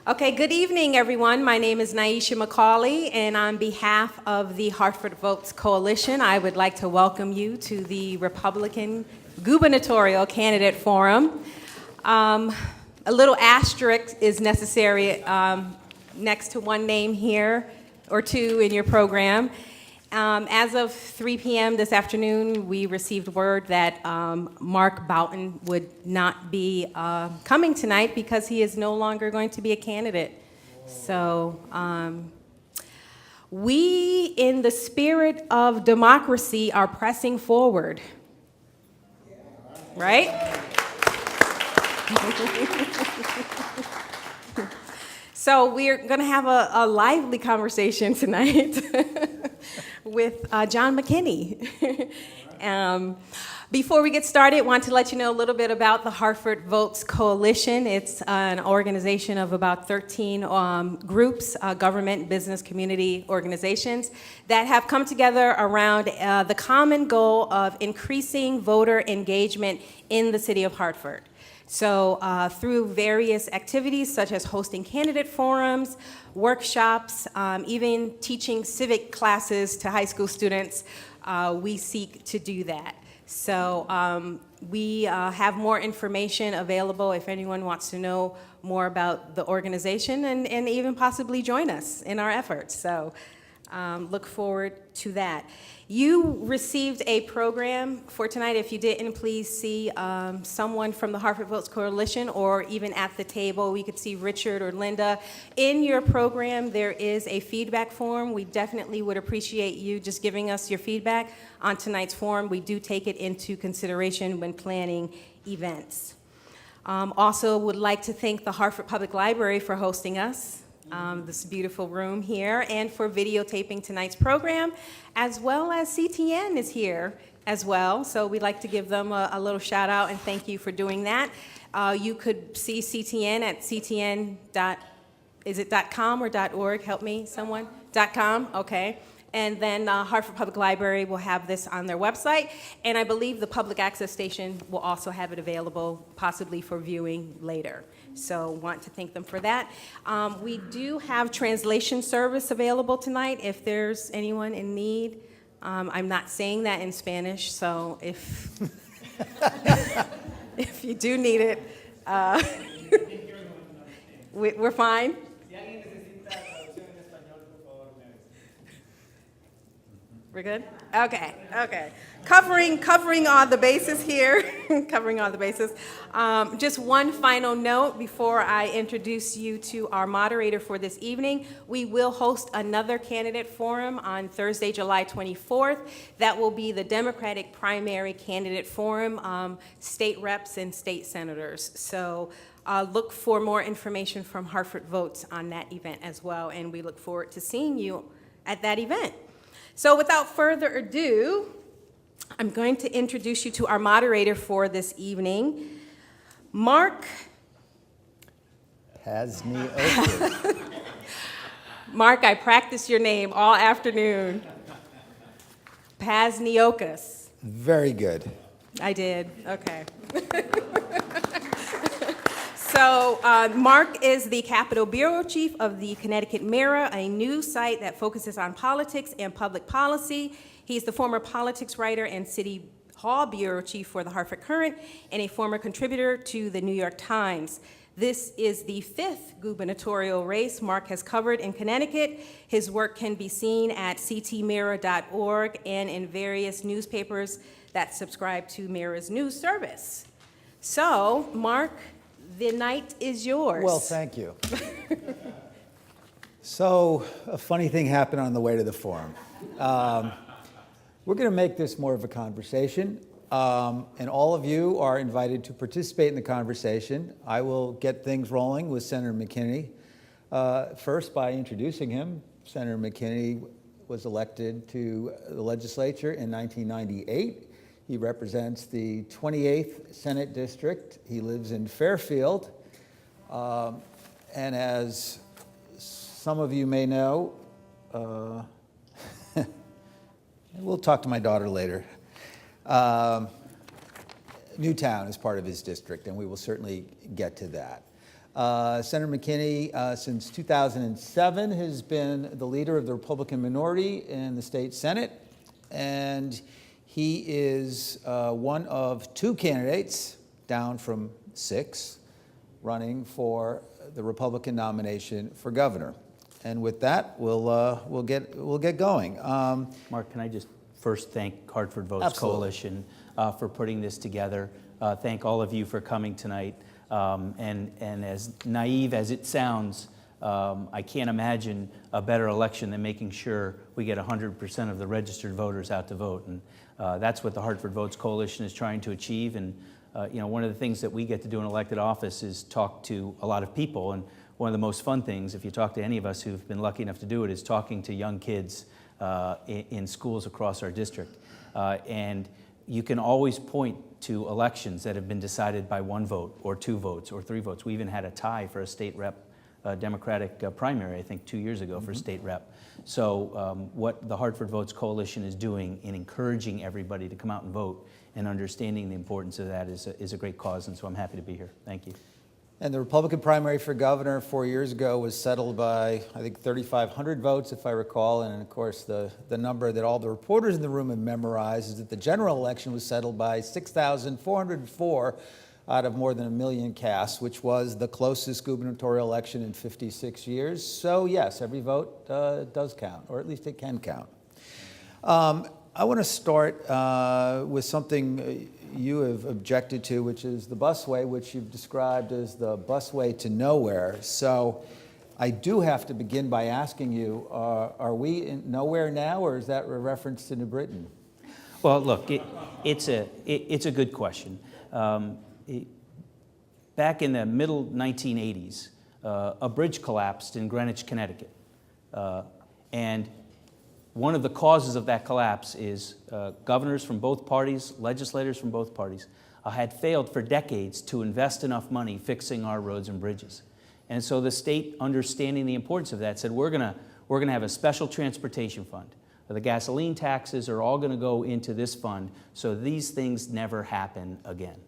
Okay, good evening, everyone. My name is Naisha McCauley, and on behalf of the Hartford Votes Coalition, I would like to welcome you to the Republican Gubernatorial Candidate Forum. A little asterisk is necessary next to one name here, or two in your program. As of 3 p.m. this afternoon, we received word that Mark Boughton would not be coming tonight because he is no longer going to be a candidate. So we, in the spirit of democracy, are pressing forward. Right? So we're going to have a lively conversation tonight with John Mckinney. Before we get started, I want to let you know a little bit about the Hartford Votes Coalition. It's an organization of about 13 groups, government, business, community organizations that have come together around the common goal of increasing voter engagement in the city of Hartford. So through various activities such as hosting candidate forums, workshops, even teaching civic classes to high school students, we seek to do that. So we have more information available if anyone wants to know more about the organization and even possibly join us in our efforts. So look forward to that. You received a program for tonight. If you didn't, please see someone from the Hartford Votes Coalition, or even at the table, we could see Richard or Linda. In your program, there is a feedback form. We definitely would appreciate you just giving us your feedback on tonight's forum. We do take it into consideration when planning events. Also would like to thank the Hartford Public Library for hosting us. This beautiful room here, and for videotaping tonight's program, as well as CTN is here as well. So we'd like to give them a little shout out and thank you for doing that. You could see CTN at ctn.com or .org? Help me, someone? .com, okay. And then Hartford Public Library will have this on their website, and I believe the public access station will also have it available, possibly for viewing later. So want to thank them for that. We do have translation service available tonight if there's anyone in need. I'm not saying that in Spanish, so if if you do need it, we're fine. We're good? Okay. Covering all the bases here. Covering all the bases. Just one final note before I introduce you to our moderator for this evening. We will host another candidate forum on Thursday, July 24th. That will be the Democratic primary candidate forum, state reps and state senators. So look for more information from Hartford Votes on that event as well, and we look forward to seeing you at that event. So without further ado, I'm going to introduce you to our moderator for this evening, Mark Pazniokas. Mark, I practiced your name all afternoon. Pazniokas. Very good. I did, okay. So Mark is the Capitol Bureau Chief of the Connecticut Mirror, a news site that focuses on politics and public policy. He's the former politics writer and City Hall Bureau Chief for the Hartford Courant, and a former contributor to the New York Times. This is the 5th gubernatorial race Mark has covered in Connecticut. His work can be seen at ctmirror.org and in various newspapers that subscribe to Mirror's news service. So, Mark, the night is yours. Well, thank you. So, a funny thing happened on the way to the forum. We're going to make this more of a conversation, and all of you are invited to participate in the conversation. I will get things rolling with Senator Mckinney. First, by introducing him. Senator Mckinney was elected to the legislature in 1998. He represents the 28th Senate District. He lives in Fairfield. And as some of you may know, we'll talk to my daughter later. Newtown is part of his district, and we will certainly get to that. Senator McKinney, since 2007, has been the leader of the Republican minority in the state Senate, and he is one of 2 candidates, down from 6, running for the Republican nomination for governor. And with that, we'll get going. Mark, can I just first thank Hartford Votes Absolutely. Coalition for putting this together. Thank all of you for coming tonight. And as naive as it sounds, I can't imagine a better election than making sure we get 100% of the registered voters out to vote. And that's what the Hartford Votes Coalition is trying to achieve. And one of the things that we get to do in elected office is talk to a lot of people. And one of the most fun things, if you talk to any of us who've been lucky enough to do it, is talking to young kids in schools across our district. And you can always point to elections that have been decided by 1 vote or 2 votes or 3 votes. We even had a tie for a state rep Democratic primary, I think 2 years ago, for state rep. So what the Hartford Votes Coalition is doing in encouraging everybody to come out and vote and understanding the importance of that is a great cause, and so I'm happy to be here. Thank you. And the Republican primary for governor 4 years ago was settled by, I think, 3,500 votes, if I recall. And of course, the number that all the reporters in the room have memorized is that the general election was settled by 6,404 out of more than 1 million cast, which was the closest gubernatorial election in 56 years. So yes, every vote does count, or at least it can count. I want to start with something you have objected to, which is the busway, which you've described as the busway to nowhere. So I do have to begin by asking you, are we in nowhere now, or is that a reference to New Britain? Well, look, it's a good question. Back in the middle 1980s, a bridge collapsed in Greenwich, Connecticut. And one of the causes of that collapse is governors from both parties, legislators from both parties, had failed for decades to invest enough money fixing our roads and bridges. And so the state, understanding the importance of that, said, we're gonna have a special transportation fund. The gasoline taxes are all gonna go into this fund, so these things never happen again.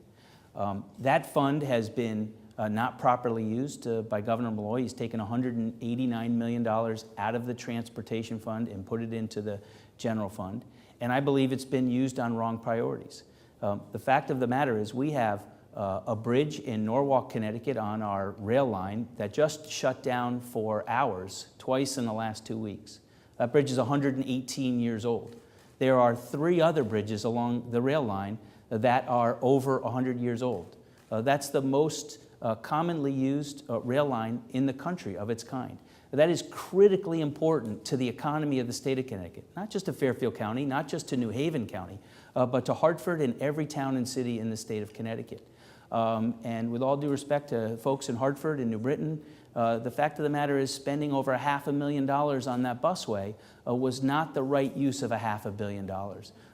That fund has been not properly used by Governor Malloy. He's taken $189 million out of the transportation fund and put it into the general fund. And I believe it's been used on wrong priorities. The fact of the matter is we have a bridge in Norwalk, Connecticut on our rail line that just shut down for hours twice in the last 2 weeks. That bridge is 118 years old. There are 3 other bridges along the rail line that are over 100 years old. That's the most commonly used rail line in the country of its kind. That is critically important to the economy of the state of Connecticut, not just to Fairfield County, not just to New Haven County, but to Hartford and every town and city in the state of Connecticut. And with all due respect to folks in Hartford and New Britain, the fact of the matter is spending over $500,000 on that busway was not the right use of $500 million.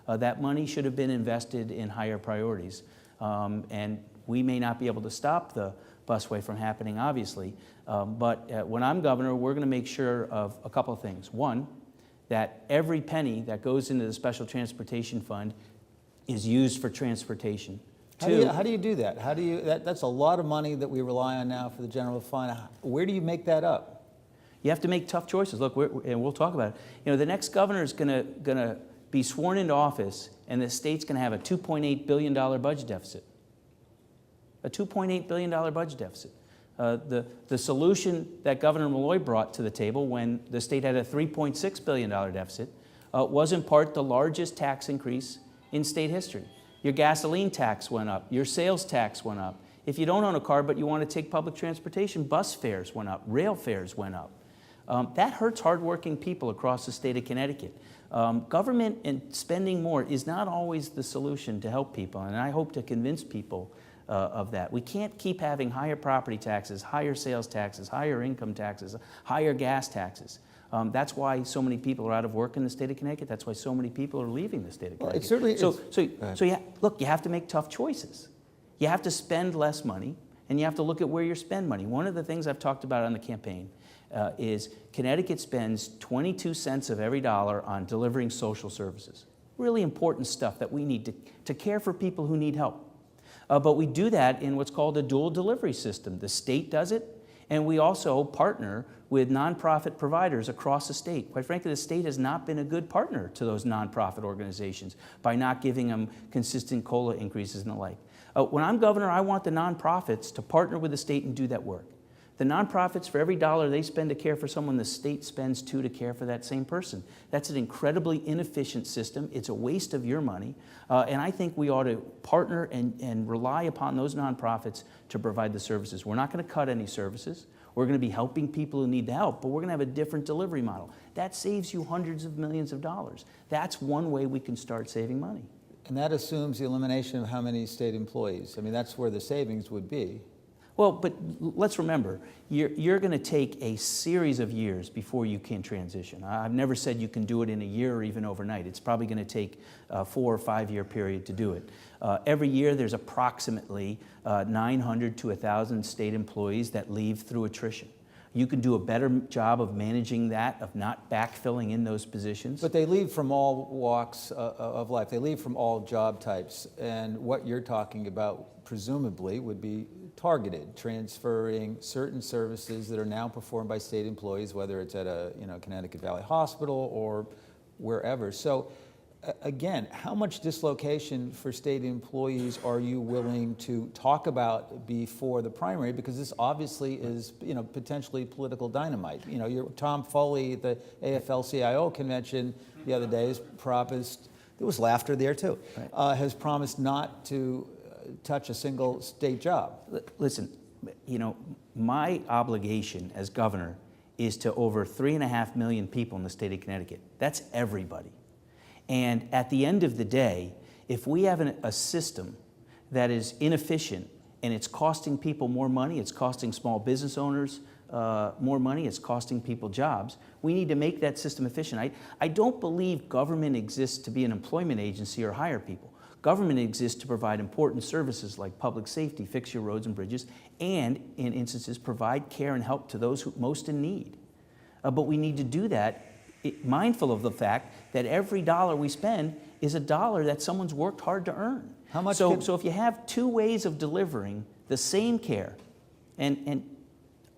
That money should have been invested in higher priorities. And we may not be able to stop the busway from happening, obviously, but when I'm governor, we're going to make sure of a couple of things. One, that every penny that goes into the Special Transportation Fund is used for transportation. How do you do that? That's a lot of money that we rely on now for the general fund. Where do you make that up? You have to make tough choices. Look, and we'll talk about it. The next governor is going to be sworn into office, and the state's going to have a $2.8 billion budget deficit. A $2.8 billion budget deficit. The solution that Governor Malloy brought to the table when the state had a $3.6 billion deficit was in part the largest tax increase in state history. Your gasoline tax went up. Your sales tax went up. If you don't own a car but you want to take public transportation, bus fares went up. Rail fares went up. That hurts hardworking people across the state of Connecticut. Government and spending more is not always the solution to help people, and I hope to convince people of that. We can't keep having higher property taxes, higher sales taxes, higher income taxes, higher gas taxes. That's why so many people are out of work in the state of Connecticut. That's why so many people are leaving the state of Connecticut. Look, you have to make tough choices. You have to spend less money, and you have to look at where you spend money. One of the things I've talked about on the campaign is Connecticut spends 22 cents of every dollar on delivering social services. Really important stuff that we need to care for people who need help. But we do that in what's called a dual delivery system. The state does it, and we also partner with nonprofit providers across the state. Quite frankly, the state has not been a good partner to those nonprofit organizations by not giving them consistent COLA increases and the like. When I'm governor, I want the nonprofits to partner with the state and do that work. The nonprofits, for every dollar they spend to care for someone, the state spends $2 to care for that same person. That's an incredibly inefficient system. It's a waste of your money. And I think we ought to partner and rely upon those nonprofits to provide the services. We're not going to cut any services. We're going to be helping people who need the help, but we're going to have a different delivery model. That saves you hundreds of millions of dollars. That's one way we can start saving money. And that assumes the elimination of how many state employees? I mean, that's where the savings would be. Well, but let's remember, you're going to take a series of years before you can transition. I've never said you can do it in a year or even overnight. It's probably going to take a 4 or 5 year period to do it. Every year there's approximately 900 to 1,000 state employees that leave through attrition. You can do a better job of managing that, of not backfilling in those positions. But they leave from all walks of life. They leave from all job types. And what you're talking about, presumably, would be targeted, transferring certain services that are now performed by state employees, whether it's at a Connecticut Valley Hospital or wherever. So again, how much dislocation for state employees are you willing to talk about before the primary? Because this obviously is potentially political dynamite. Tom Foley at the AFL-CIO convention the other day has promised, there was laughter there too, right. Has promised not to touch a single state job. Listen, my obligation as governor is to over 3.5 million people in the state of Connecticut. That's everybody. And at the end of the day, if we have a system that is inefficient and it's costing people more money, it's costing small business owners more money, it's costing people jobs, we need to make that system efficient. I don't believe government exists to be an employment agency or hire people. Government exists to provide important services like public safety, fix your roads and bridges, and in instances provide care and help to those who most in need. But we need to do that mindful of the fact that every dollar we spend is a dollar that someone's worked hard to earn. How much so if you have two ways of delivering the same care, and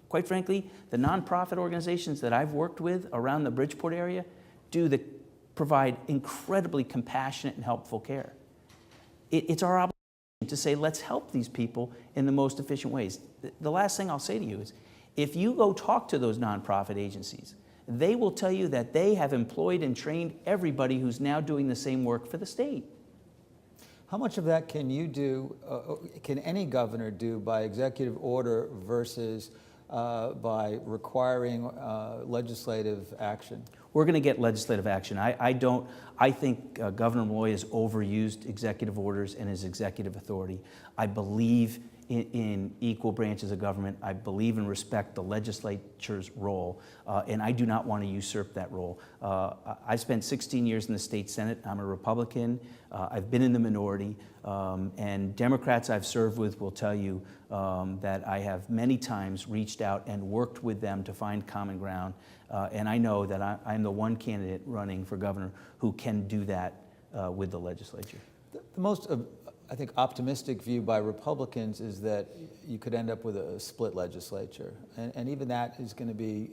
quite frankly, the nonprofit organizations that I've worked with around the Bridgeport area provide incredibly compassionate and helpful care. It's our obligation to say, let's help these people in the most efficient ways. The last thing I'll say to you is, if you go talk to those nonprofit agencies, they will tell you that they have employed and trained everybody who's now doing the same work for the state. How much of that can you do, can any governor do by executive order versus by requiring legislative action? We're going to get legislative action. I think Governor Malloy has overused executive orders and his executive authority. I believe in equal branches of government. I believe and respect the legislature's role, and I do not want to usurp that role. I spent 16 years in the state Senate. I'm a Republican. I've been in the minority, and Democrats I've served with will tell you that I have many times reached out and worked with them to find common ground, and I know that I'm the one candidate running for governor who can do that with the legislature. The most I think optimistic view by Republicans is that you could end up with a split legislature, and even that is going to be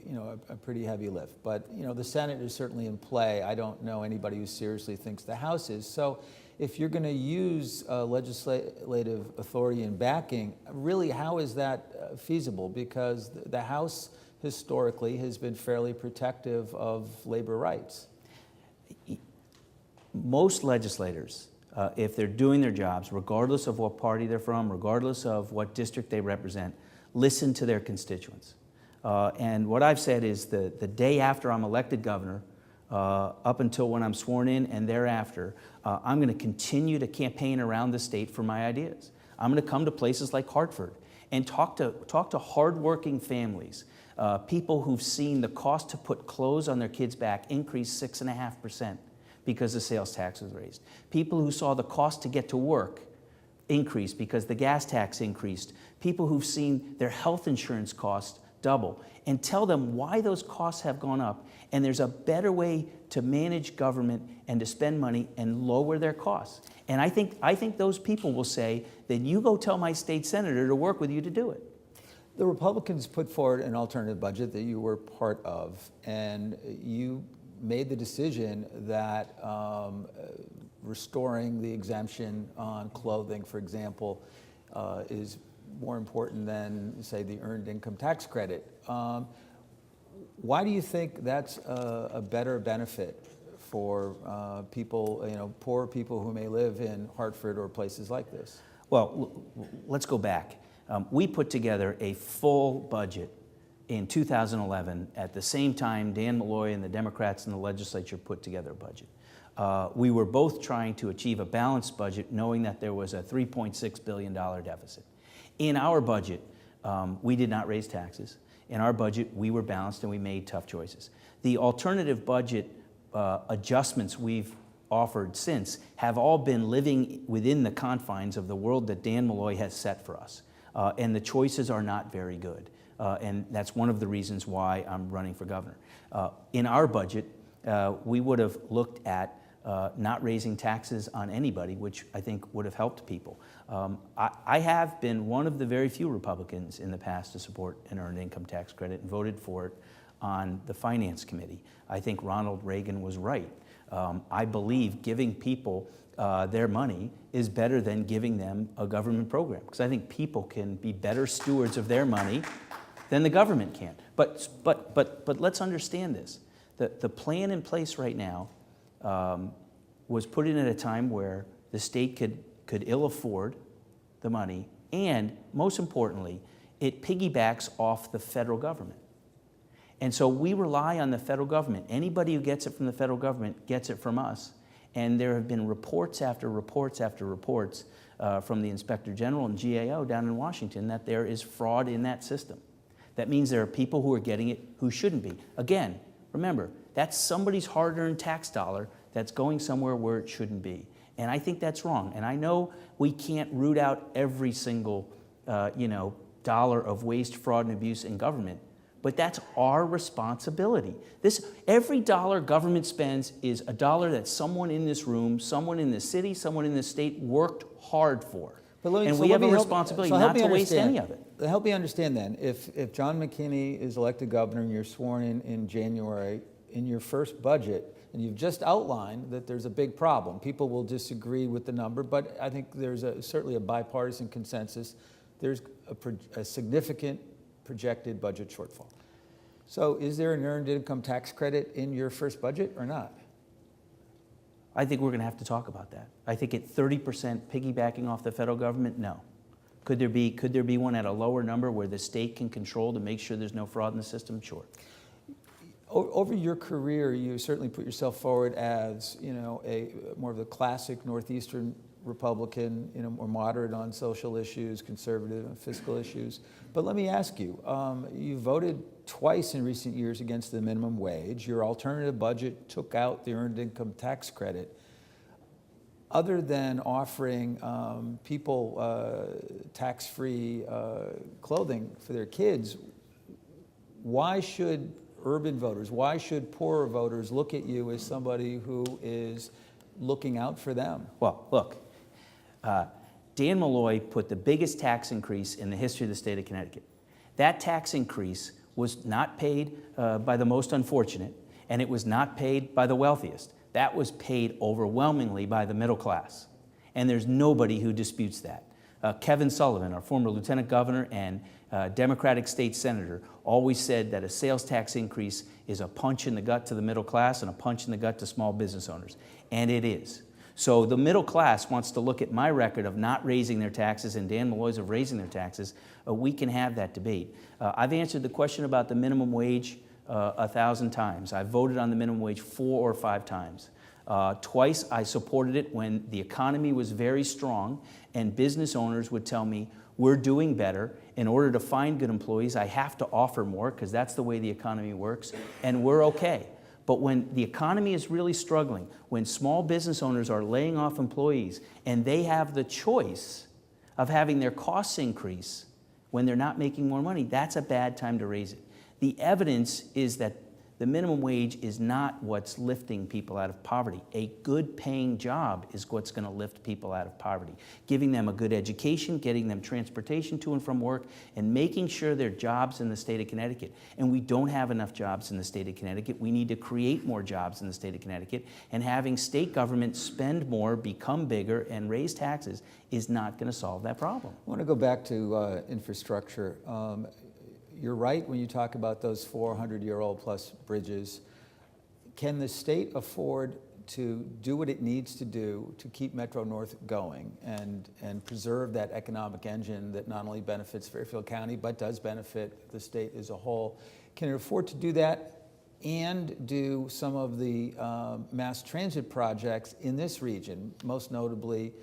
a pretty heavy lift. But the Senate is certainly in play. I don't know anybody who seriously thinks the House is. So if you're going to use legislative authority and backing, really how is that feasible? Because the House historically has been fairly protective of labor rights. Most legislators, if they're doing their jobs, regardless of what party they're from, regardless of what district they represent, listen to their constituents. And what I've said is the day after I'm elected governor, up until when I'm sworn in and thereafter, I'm going to continue to campaign around the state for my ideas. I'm going to come to places like Hartford and talk to hardworking families, people who've seen the cost to put clothes on their kids' back increase 6.5%. because the sales tax was raised. People who saw the cost to get to work increase because the gas tax increased. People who've seen their health insurance costs double, and tell them why those costs have gone up, and there's a better way to manage government and to spend money and lower their costs. And I think those people will say, then you go tell my state senator to work with you to do it. The Republicans put forward an alternative budget that you were part of, and you made the decision that restoring the exemption on clothing, for example, is more important than, say, the earned income tax credit. Why do you think that's a better benefit for people, poor people who may live in Hartford or places like this? Well, let's go back. We put together a full budget in 2011 at the same time Dan Malloy and the Democrats in the legislature put together a budget. We were both trying to achieve a balanced budget, knowing that there was a $3.6 billion deficit. In our budget, we did not raise taxes. In our budget, we were balanced and we made tough choices. The alternative budget adjustments we've offered since have all been living within the confines of the world that Dan Malloy has set for us. And the choices are not very good. And that's one of the reasons why I'm running for governor. In our budget, we would have looked at not raising taxes on anybody, which I think would have helped people. I have been one of the very few Republicans in the past to support an earned income tax credit and voted for it on the Finance Committee. I think Ronald Reagan was right. I believe giving people their money is better than giving them a government program, because I think people can be better stewards of their money than the government can. But let's understand this. The plan in place right now was put in at a time where the state could ill afford the money, and most importantly, it piggybacks off the federal government. And so we rely on the federal government. Anybody who gets it from the federal government gets it from us. And there have been reports after reports after reports from the Inspector General and GAO down in Washington that there is fraud in that system. That means there are people who are getting it who shouldn't be. Again, remember, that's somebody's hard-earned tax dollar that's going somewhere where it shouldn't be. And I think that's wrong. And I know we can't root out every single dollar of waste, fraud, and abuse in government, but that's our responsibility. Every dollar government spends is a dollar that someone in this room, someone in this city, someone in this state worked hard for. And we have a responsibility not to waste any of it. Help me understand then, if John McKinney is elected governor and you're sworn in January, in your first budget, and you've just outlined that there's a big problem. People will disagree with the number, but I think there's certainly a bipartisan consensus. There's a significant projected budget shortfall. So is there an earned income tax credit in your first budget or not? I think we're going to have to talk about that. I think at 30% piggybacking off the federal government, no. Could there be one at a lower number where the state can control to make sure there's no fraud in the system? Sure. Over your career, you certainly put yourself forward as more of the classic Northeastern Republican, more moderate on social issues, conservative on fiscal issues. But let me ask you, you voted twice in recent years against the minimum wage. Your alternative budget took out the earned income tax credit. Other than offering people tax-free clothing for their kids, why should urban voters, why should poorer voters look at you as somebody who is looking out for them? Well, look, Dan Malloy put the biggest tax increase in the history of the state of Connecticut. That tax increase was not paid by the most unfortunate, and it was not paid by the wealthiest. That was paid overwhelmingly by the middle class. And there's nobody who disputes that. Kevin Sullivan, our former lieutenant governor and Democratic state senator, always said that a sales tax increase is a punch in the gut to the middle class and a punch in the gut to small business owners. And it is. So the middle class wants to look at my record of not raising their taxes and Dan Malloy's of raising their taxes. We can have that debate. I've answered the question about the minimum wage 1,000 times. I've voted on the minimum wage 4 or 5 times. Twice I supported it when the economy was very strong and business owners would tell me, we're doing better. In order to find good employees, I have to offer more because that's the way the economy works, and we're okay. But when the economy is really struggling, when small business owners are laying off employees and they have the choice of having their costs increase when they're not making more money, that's a bad time to raise it. The evidence is that The minimum wage is not what's lifting people out of poverty. A good paying job is what's going to lift people out of poverty. Giving them a good education, getting them transportation to and from work, and making sure there are jobs in the state of Connecticut. And we don't have enough jobs in the state of Connecticut. We need to create more jobs in the state of Connecticut. And having state government spend more, become bigger, and raise taxes is not going to solve that problem. I want to go back to infrastructure. You're right when you talk about those 400-year-old plus bridges. Can the state afford to do what it needs to do to keep Metro North going and preserve that economic engine that not only benefits Fairfield County but does benefit the state as a whole? Can it afford to do that and do some of the mass transit projects in this region, most notably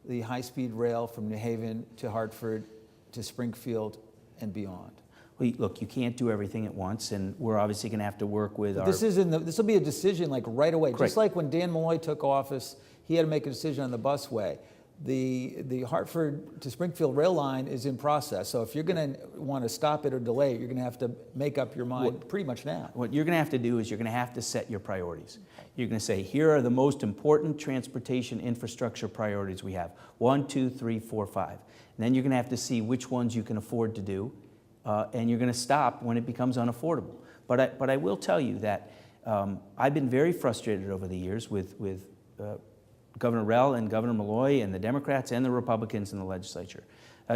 the high-speed rail from New Haven to Hartford to Springfield and beyond? Well, look, you can't do everything at once, and we're obviously going to have to work with our... This will be a decision like right away. Correct. Just like when Dan Malloy took office, he had to make a decision on the busway. The Hartford to Springfield rail line is in process. So if you're going to want to stop it or delay it, you're going to have to make up your mind pretty much now. What you're going to have to do is you're going to have to set your priorities. You're going to say, here are the most important transportation infrastructure priorities we have. 1, 2, 3, 4, 5. And then you're going to have to see which ones you can afford to do. And you're going to stop when it becomes unaffordable. But I will tell you that I've been very frustrated over the years with Governor Rell and Governor Malloy and the Democrats and the Republicans in the legislature.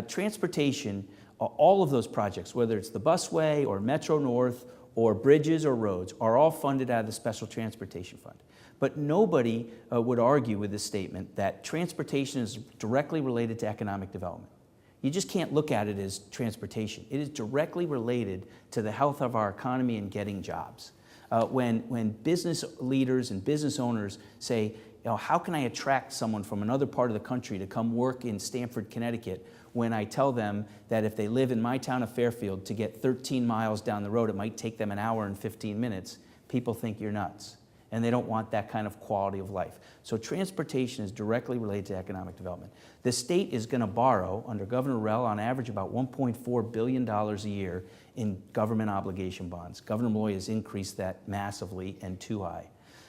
Transportation, all of those projects, whether it's the busway or Metro North or bridges or roads, are all funded out of the Special Transportation Fund. But nobody would argue with this statement that transportation is directly related to economic development. You just can't look at it as transportation. It is directly related to the health of our economy and getting jobs. When business leaders and business owners say, how can I attract someone from another part of the country to come work in Stamford, Connecticut, when I tell them that if they live in my town of Fairfield, to get 13 miles down the road, it might take them an hour and 15 minutes, people think you're nuts. And they don't want that kind of quality of life. So transportation is directly related to economic development. The state is going to borrow, under Governor Rell, on average about $1.4 billion a year in government obligation bonds. Governor Malloy has increased that massively and too high.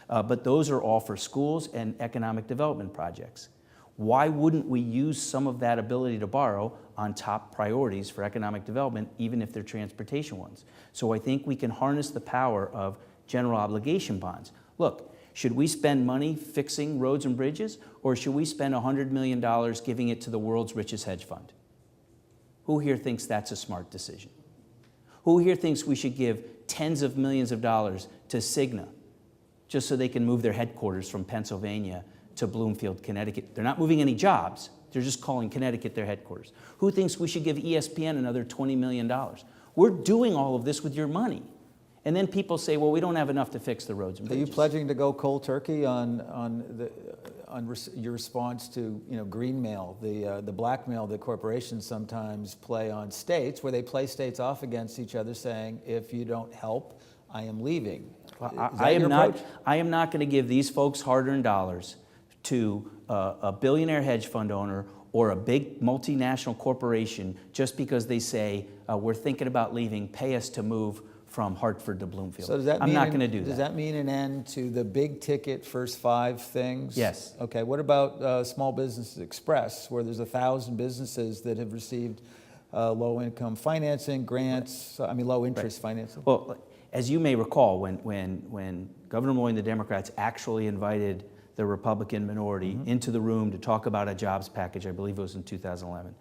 But those are all for schools and economic development projects. Why wouldn't we use some of that ability to borrow on top priorities for economic development, even if they're transportation ones? So I think we can harness the power of general obligation bonds. Look, should we spend money fixing roads and bridges, or should we spend $100 million giving it to the world's richest hedge fund? Who here thinks that's a smart decision? Who here thinks we should give tens of millions of dollars to Cigna just so they can move their headquarters from Pennsylvania to Bloomfield, Connecticut? They're not moving any jobs. They're just calling Connecticut their headquarters. Who thinks we should give ESPN another $20 million? We're doing all of this with your money. And then people say, well, we don't have enough to fix the roads and Are bridges. you pledging to go cold turkey on your response to greenmail, the blackmail that corporations sometimes play on states, where they play states off against each other, saying, if you don't help, I am leaving? I am not going to give these folks hard-earned dollars to a billionaire hedge fund owner or a big multinational corporation just because they say, we're thinking about leaving, pay us to move from Hartford to Bloomfield. So does that I'm not going to do that. Does that mean an end to the big ticket first 5 things? Yes. Okay, what about Small Business Express, where there's 1,000 businesses that have received low-income financing, grants, low-interest financing? Well, as you may recall, when Governor Malloy and the Democrats actually invited the Republican minority into the room to talk about a jobs package, I believe it was in 2011,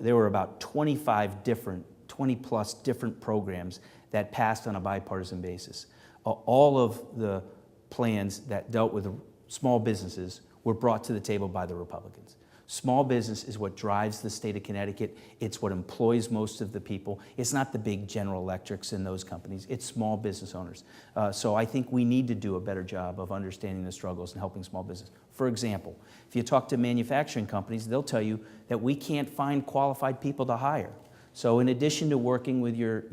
there were about 20-plus different programs that passed on a bipartisan basis. All of the plans that dealt with small businesses were brought to the table by the Republicans. Small business is what drives the state of Connecticut. It's what employs most of the people. It's not the big General Electrics and those companies. It's small business owners. So I think we need to do a better job of understanding the struggles and helping small business. For example, if you talk to manufacturing companies, they'll tell you that we can't find qualified people to hire. So in addition to working with your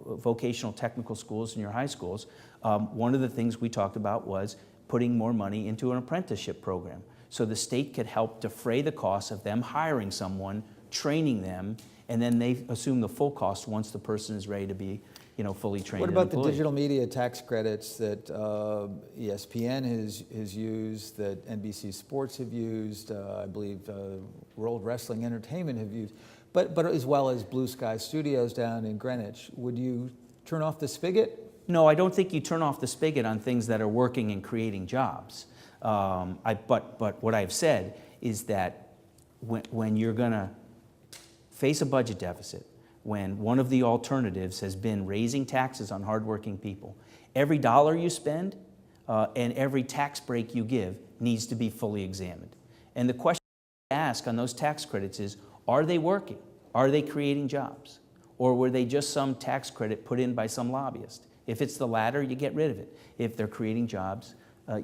vocational technical schools and your high schools, one of the things we talked about was putting more money into an apprenticeship program. So the state could help defray the costs of them hiring someone, training them, and then they assume the full cost once the person is ready to be fully trained. What and about the employed. digital media tax credits that ESPN has used, that NBC Sports have used, I believe World Wrestling Entertainment have used, but as well as Blue Sky Studios down in Greenwich? Would you turn off the spigot? No, I don't think you turn off the spigot on things that are working and creating jobs. But what I've said is that when you're going to face a budget deficit, when one of the alternatives has been raising taxes on hardworking people, every dollar you spend and every tax break you give needs to be fully examined. And the question to ask on those tax credits is, are they working? Are they creating jobs? Or were they just some tax credit put in by some lobbyist? If it's the latter, you get rid of it. If they're creating jobs,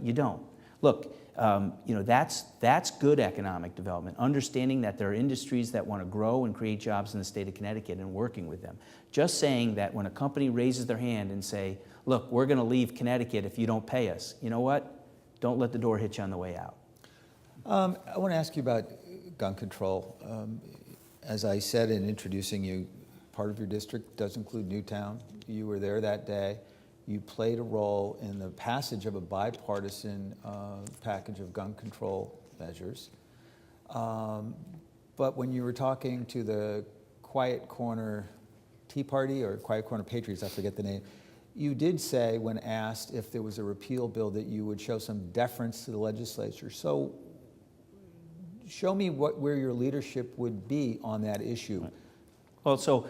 you don't. Look, that's good economic development, understanding that there are industries that want to grow and create jobs in the state of Connecticut and working with them. Just saying that when a company raises their hand and say, look, we're going to leave Connecticut if you don't pay us, you know what? Don't let the door hit you on the way out. I want to ask you about gun control. As I said in introducing you, part of your district does include Newtown. You were there that day. You played a role in the passage of a bipartisan package of gun control measures. But when you were talking to the Quiet Corner Tea Party or Quiet Corner Patriots, I forget the name, you did say when asked if there was a repeal bill that you would show some deference to the legislature. So show me where your leadership would be on that issue. Well,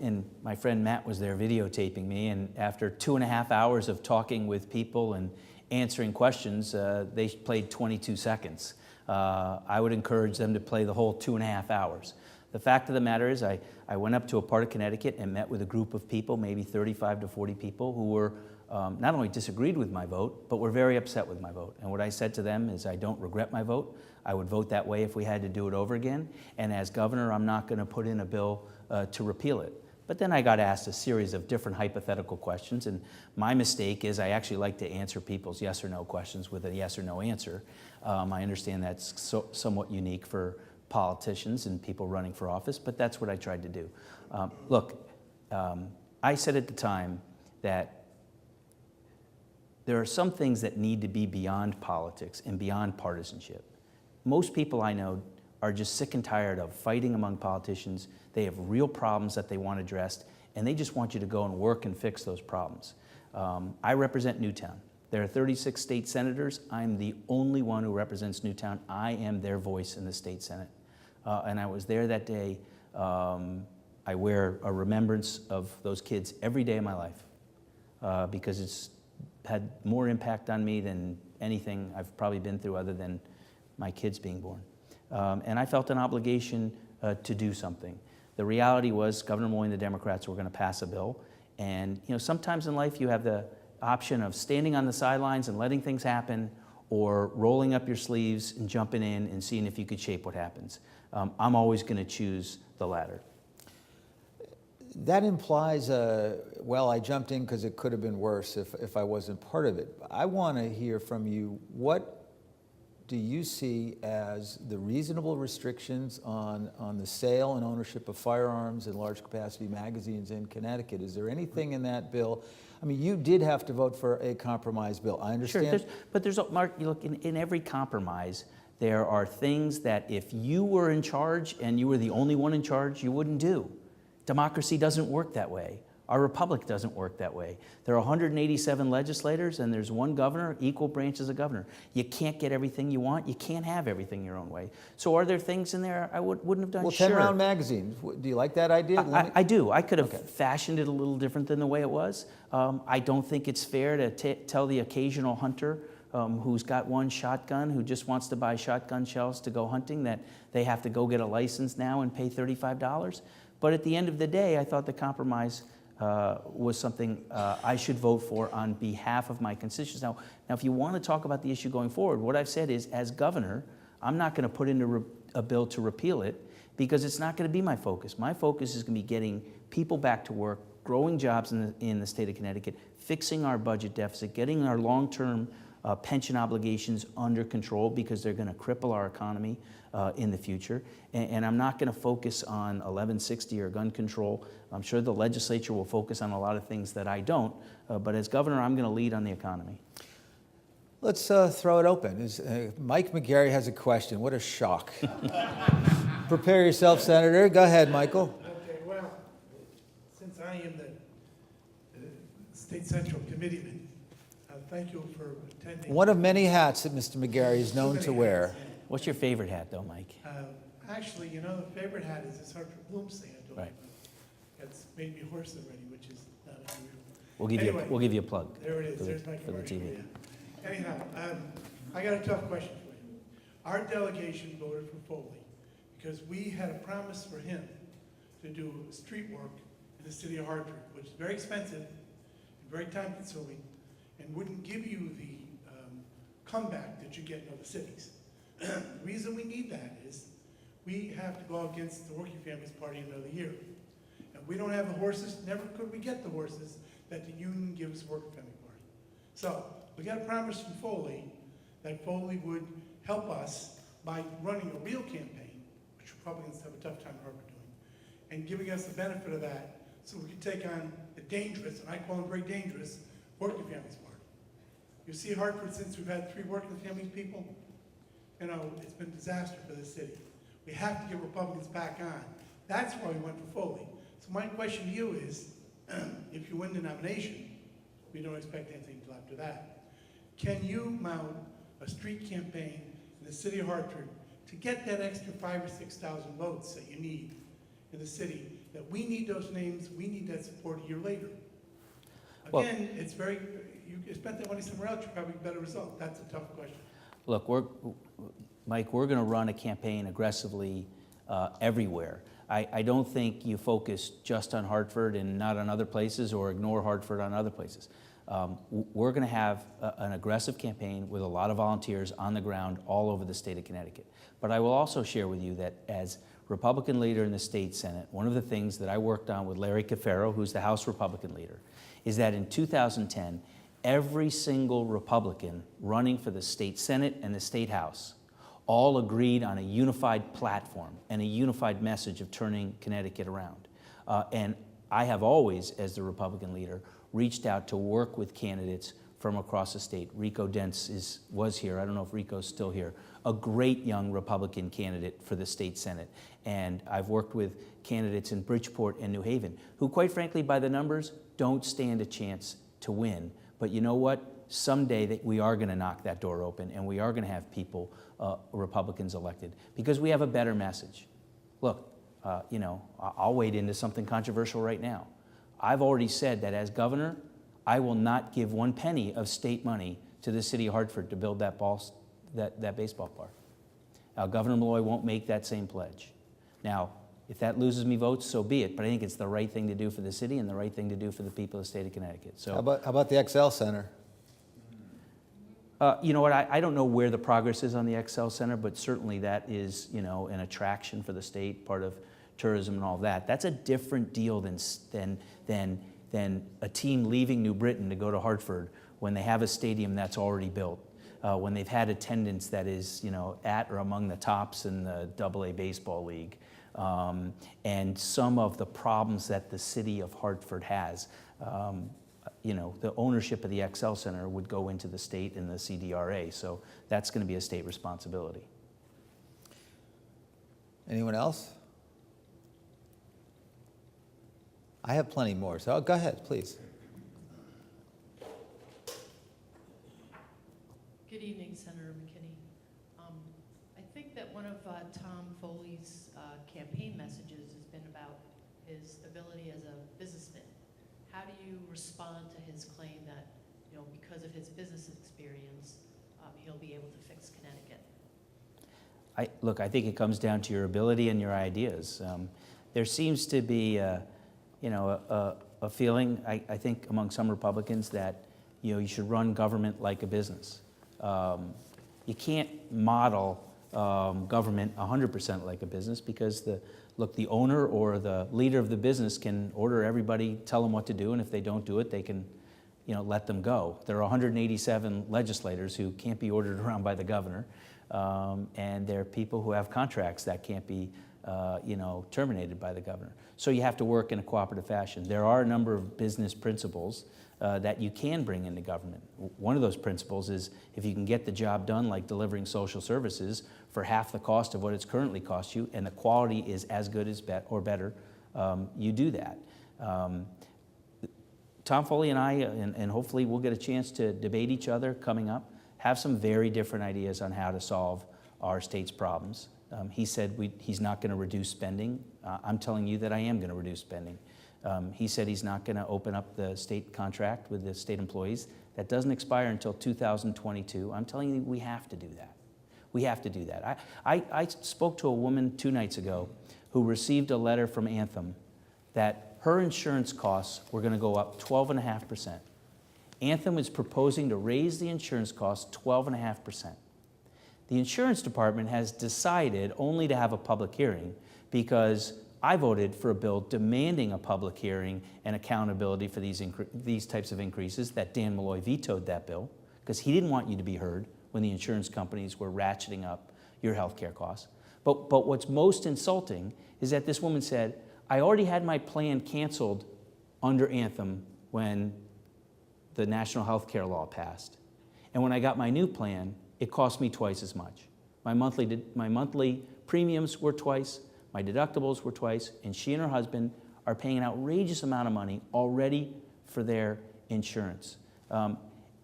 and my friend Matt was there videotaping me, and after 2.5 hours of talking with people and answering questions, they played 22 seconds. I would encourage them to play the whole 2.5 hours. The fact of the matter is I went up to a part of Connecticut and met with a group of people, maybe 35 to 40 people, who were not only disagreed with my vote, but were very upset with my vote. And what I said to them is, I don't regret my vote. I would vote that way if we had to do it over again. And as governor, I'm not going to put in a bill to repeal it. But then I got asked a series of different hypothetical questions, and my mistake is I actually like to answer people's yes or no questions with a yes or no answer. I understand that's somewhat unique for politicians and people running for office, but that's what I tried to do. Look, I said at the time that there are some things that need to be beyond politics and beyond partisanship. Most people I know are just sick and tired of fighting among politicians. They have real problems that they want addressed, and they just want you to go and work and fix those problems. I represent Newtown. There are 36 state senators. I'm the only one who represents Newtown. I am their voice in the state Senate. And I was there that day. I wear a remembrance of those kids every day of my life because it's had more impact on me than anything I've probably been through other than my kids being born. And I felt an obligation to do something. The reality was Governor Moy and the Democrats were going to pass a bill. And sometimes in life you have the option of standing on the sidelines and letting things happen, or rolling up your sleeves and jumping in and seeing if you could shape what happens. I'm always going to choose the latter. That implies, well, I jumped in because it could have been worse if I wasn't part of it. I want to hear from you, what do you see as the reasonable restrictions on the sale and ownership of firearms and large capacity magazines in Connecticut? Is there anything in that bill? I mean, you did have to vote for a compromise bill. I understand. Sure, but Mark, you look, in every compromise, there are things that if you were in charge and you were the only one in charge, you wouldn't do. Democracy doesn't work that way. Our republic doesn't work that way. There are 187 legislators and there's one governor, equal branches of governor. You can't get everything you want. You can't have everything your own way. So are there things in there I wouldn't have done? Well, sure. 10-round magazines. Do you like that idea? I do. I could have fashioned it a little different than the way it was. I don't think it's fair to tell the occasional hunter who's got one shotgun, who just wants to buy shotgun shells to go hunting, that they have to go get a license now and pay $35. But at the end of the day, I thought the compromise was something I should vote for on behalf of my constituents. Now, if you want to talk about the issue going forward, what I've said is, as governor, I'm not going to put in a bill to repeal it because it's not going to be my focus. My focus is going to be getting people back to work, growing jobs in the state of Connecticut, fixing our budget deficit, getting our long-term pension obligations under control because they're going to cripple our economy in the future. And I'm not going to focus on 1160 or gun control. I'm sure the legislature will focus on a lot of things that I don't. But as governor, I'm going to lead on the economy. Let's throw it open. Mike McGarry has a question. What a shock. Prepare yourself, Senator. Go ahead, Michael. Okay, well, since I am the State Central Committeeman, thank you for attending. One of many hats that Mr. McGarry is known to wear. What's your favorite hat, though, Mike? Actually, you know, the favorite hat is this Hartford Bloom stand. Right. That's made me hoarse already, which is not unusual. We'll give you a plug. There it is. For the, There's my for the commercial. TV. Yeah. Anyhow, I got a tough question for you. Our delegation voted for Foley because we had a promise for him to do street work in the city of Hartford, which is very expensive and very time consuming and wouldn't give you the comeback that you get in other cities. The reason we need that is we have to go against the Working Families Party another year. And we don't have the horses, never could we get the horses that the union gives the Working Family Party. So we got a promise from Foley that Foley would help us by running a real campaign, which Republicans have a tough time Harvard doing, and giving us the benefit of that so we could take on the dangerous, and I call them very dangerous, Working Families Party. You see Hartford, since we've had 3 working families people, you know, it's been a disaster for the city. We have to get Republicans back on. That's why we went for Foley. So my question to you is, if you win the nomination, we don't expect anything until after that, can you mount a street campaign in the city of Hartford to get that extra 5,000 or 6,000 votes that you need in the city? That we need those names, we need that support a year later. Again, it's very, you spent that money somewhere else, you probably get a better result. That's a tough question. Look, Mike, we're going to run a campaign aggressively everywhere. I don't think you focus just on Hartford and not on other places or ignore Hartford on other places. We're going to have an aggressive campaign with a lot of volunteers on the ground all over the state of Connecticut. But I will also share with you that as Republican leader in the state Senate, one of the things that I worked on with Larry Cafaro, who's the House Republican leader, is that in 2010, every single Republican running for the state Senate and the state House all agreed on a unified platform and a unified message of turning Connecticut around. And I have always, as the Republican leader, reached out to work with candidates from across the state. Rico Dents was here. I don't know if Rico's still here. A great young Republican candidate for the state Senate. And I've worked with candidates in Bridgeport and New Haven, who quite frankly, by the numbers, don't stand a chance to win. But you know what? Someday we are going to knock that door open and we are going to have people, Republicans elected, because we have a better message. Look, you know, I'll wade into something controversial right now. I've already said that as governor, I will not give 1 penny of state money to the city of Hartford to build that baseball park. Now, Governor Malloy won't make that same pledge. Now, if that loses me votes, so be it. But I think it's the right thing to do for the city and the right thing to do for the people of the state of Connecticut. So, How about the XL Center? you know what? I don't know where the progress is on the XL Center, but certainly that is, you know, an attraction for the state, part of tourism and all that. That's a different deal than a team leaving New Britain to go to Hartford when they have a stadium that's already built, when they've had attendance that is, you know, at or among the tops in the AA Baseball League. And some of the problems that the city of Hartford has, you know, the ownership of the XL Center would go into the state and the CDRA, so that's going to be a state responsibility. Anyone else? I have plenty more, so go ahead, please. Good evening, Senator McKinney. I think that one of Tom Foley's campaign messages has been about his ability as a businessman. How do you respond to his claim that, you know, because of his business experience, he'll be able to fix Connecticut? Look, I think it comes down to your ability and your ideas. There seems to be, you know, a feeling, I think, among some Republicans that, you know, you should run government like a business. You can't model government 100% like a business because the owner or the leader of the business can order everybody, tell them what to do, and if they don't do it, they can let them go. There are 187 legislators who can't be ordered around by the governor, and there are people who have contracts that can't be terminated by the governor. So you have to work in a cooperative fashion. There are a number of business principles that you can bring into government. One of those principles is if you can get the job done, like delivering social services, for half the cost of what it's currently cost you, and the quality is as good as or better, you do that. Tom Foley and I, and hopefully we'll get a chance to debate each other coming up, have some very different ideas on how to solve our state's problems. He said he's not going to reduce spending. I'm telling you that I am going to reduce spending. He said he's not going to open up the state contract with the state employees. That doesn't expire until 2022. I'm telling you, we have to do that. We have to do that. I spoke to a woman 2 nights ago who received a letter from Anthem that her insurance costs were going to go up 12.5%. Anthem is proposing to raise the insurance costs 12.5%. The insurance department has decided only to have a public hearing because I voted for a bill demanding a public hearing and accountability for these types of increases. That Dan Malloy vetoed that bill because he didn't want you to be heard when the insurance companies were ratcheting up your health care costs. But what's most insulting is that this woman said, I already had my plan canceled under Anthem when the national health care law passed. And when I got my new plan, it cost me twice as much. My monthly premiums were twice, my deductibles were twice, and she and her husband are paying an outrageous amount of money already for their insurance.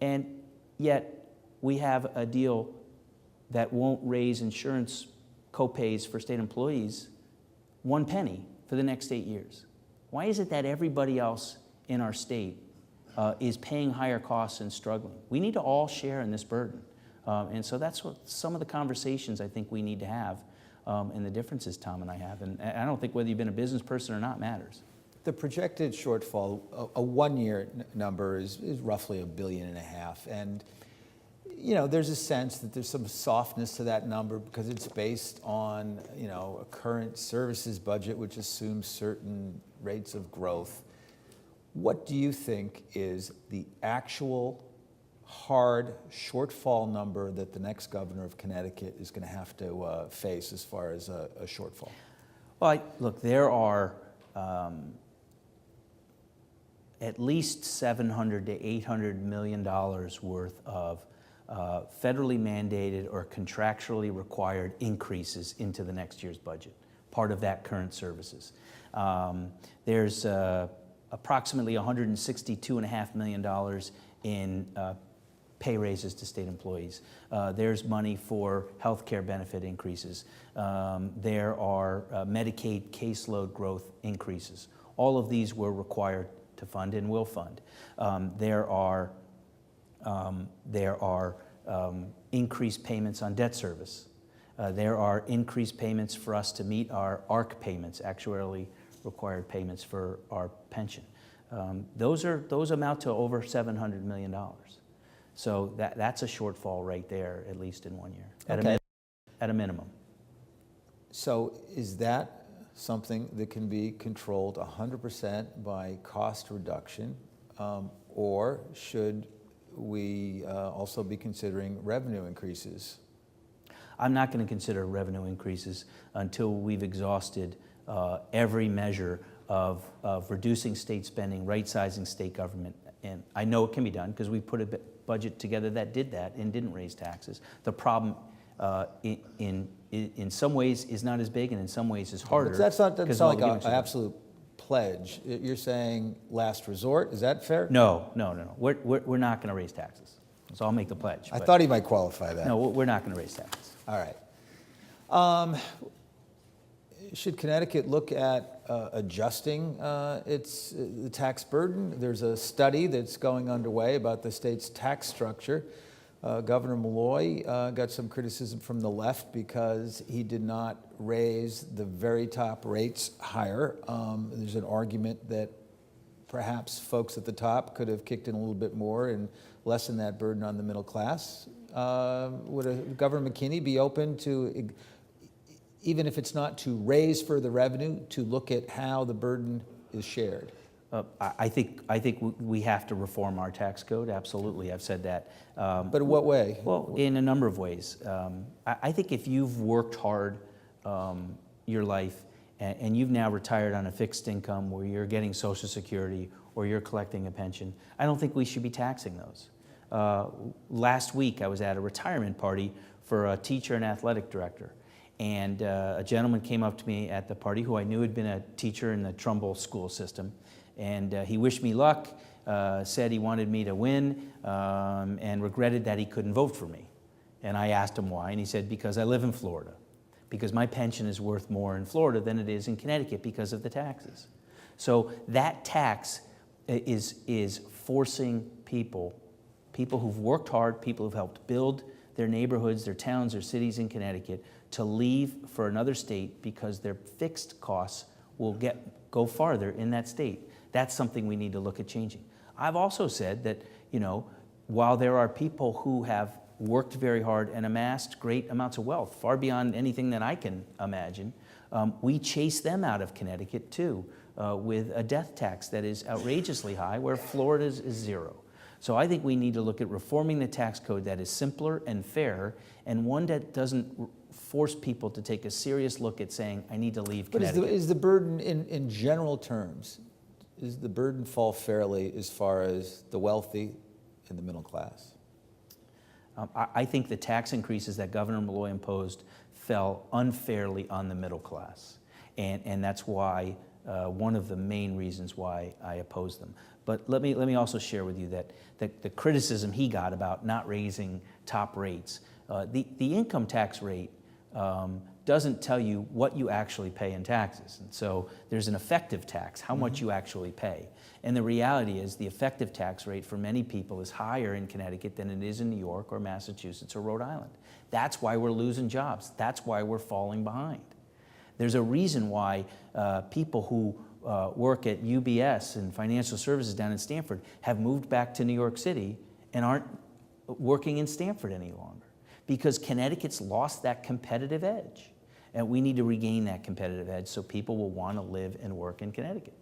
And yet, we have a deal that won't raise insurance copays for state employees 1 penny for the next 8 years. Why is it that everybody else in our state is paying higher costs and struggling? We need to all share in this burden. And so that's what some of the conversations I think we need to have, and the differences Tom and I have. And I don't think whether you've been a business person or not matters. The projected shortfall, a one-year number is roughly $1.5 billion. And, there's a sense that there's some softness to that number because it's based on, a current services budget which assumes certain rates of growth. What do you think is the actual hard shortfall number that the next governor of Connecticut is going to have to face as far as a shortfall? Well, look, there are at least $700 to $800 million worth of federally mandated or contractually required increases into the next year's budget, part of that current services. There's approximately $162.5 million in pay raises to state employees. There's money for health care benefit increases. There are Medicaid caseload growth increases. All of these were required to fund and will fund. There are increased payments on debt service. There are increased payments for us to meet our ARC payments, actuarially required payments for our pension. Those amount to over $700 million. So that's a shortfall right there, at least in 1 year, at a minimum. So is that something that can be controlled 100% by cost reduction, or should we also be considering revenue increases? I'm not going to consider revenue increases until we've exhausted every measure of reducing state spending, right-sizing state government. And I know it can be done because we put a budget together that did that and didn't raise taxes. The problem in some ways is not as big and in some ways is harder. But that doesn't sound like an absolute pledge. You're saying last resort. Is that fair? No. We're not going to raise taxes. So I'll make the pledge. I thought he might qualify that. No, we're not going to raise taxes. All right. Should Connecticut look at adjusting the tax burden? There's a study that's going underway about the state's tax structure. Governor Malloy got some criticism from the left because he did not raise the very top rates higher. There's an argument that perhaps folks at the top could have kicked in a little bit more and lessened that burden on the middle class. Would Governor McKinney be open to, even if it's not to raise further revenue, to look at how the burden is shared? I think we have to reform our tax code, absolutely, I've said that. But in what way? Well, in a number of ways. I think if you've worked hard your life and you've now retired on a fixed income where you're getting Social Security or you're collecting a pension, I don't think we should be taxing those. Last week I was at a retirement party for a teacher and athletic director. And a gentleman came up to me at the party who I knew had been a teacher in the Trumbull school system. And he wished me luck, said he wanted me to win, and regretted that he couldn't vote for me. And I asked him why, and he said, because I live in Florida. Because my pension is worth more in Florida than it is in Connecticut because of the taxes. So that tax is forcing people who've worked hard, people who've helped build their neighborhoods, their towns, their cities in Connecticut, to leave for another state because their fixed costs will go farther in that state. That's something we need to look at changing. I've also said that, while there are people who have worked very hard and amassed great amounts of wealth, far beyond anything that I can imagine, we chase them out of Connecticut too, with a death tax that is outrageously high, where Florida's is zero. So I think we need to look at reforming the tax code that is simpler and fair, and one that doesn't force people to take a serious look at saying, I need to leave Connecticut. But is the burden, in general terms, does the burden fall fairly as far as the wealthy and the middle class? I think the tax increases that Governor Malloy imposed fell unfairly on the middle class. And that's why, one of the main reasons why I oppose them. But let me also share with you that the criticism he got about not raising top rates, the income tax rate doesn't tell you what you actually pay in taxes. And so there's an effective tax, how much you actually pay. And the reality is the effective tax rate for many people is higher in Connecticut than it is in New York or Massachusetts or Rhode Island. That's why we're losing jobs. That's why we're falling behind. There's a reason why people who work at UBS and financial services down in Stamford have moved back to New York City and aren't working in Stamford any longer, because Connecticut's lost that competitive edge. And we need to regain that competitive edge so people will want to live and work in Connecticut.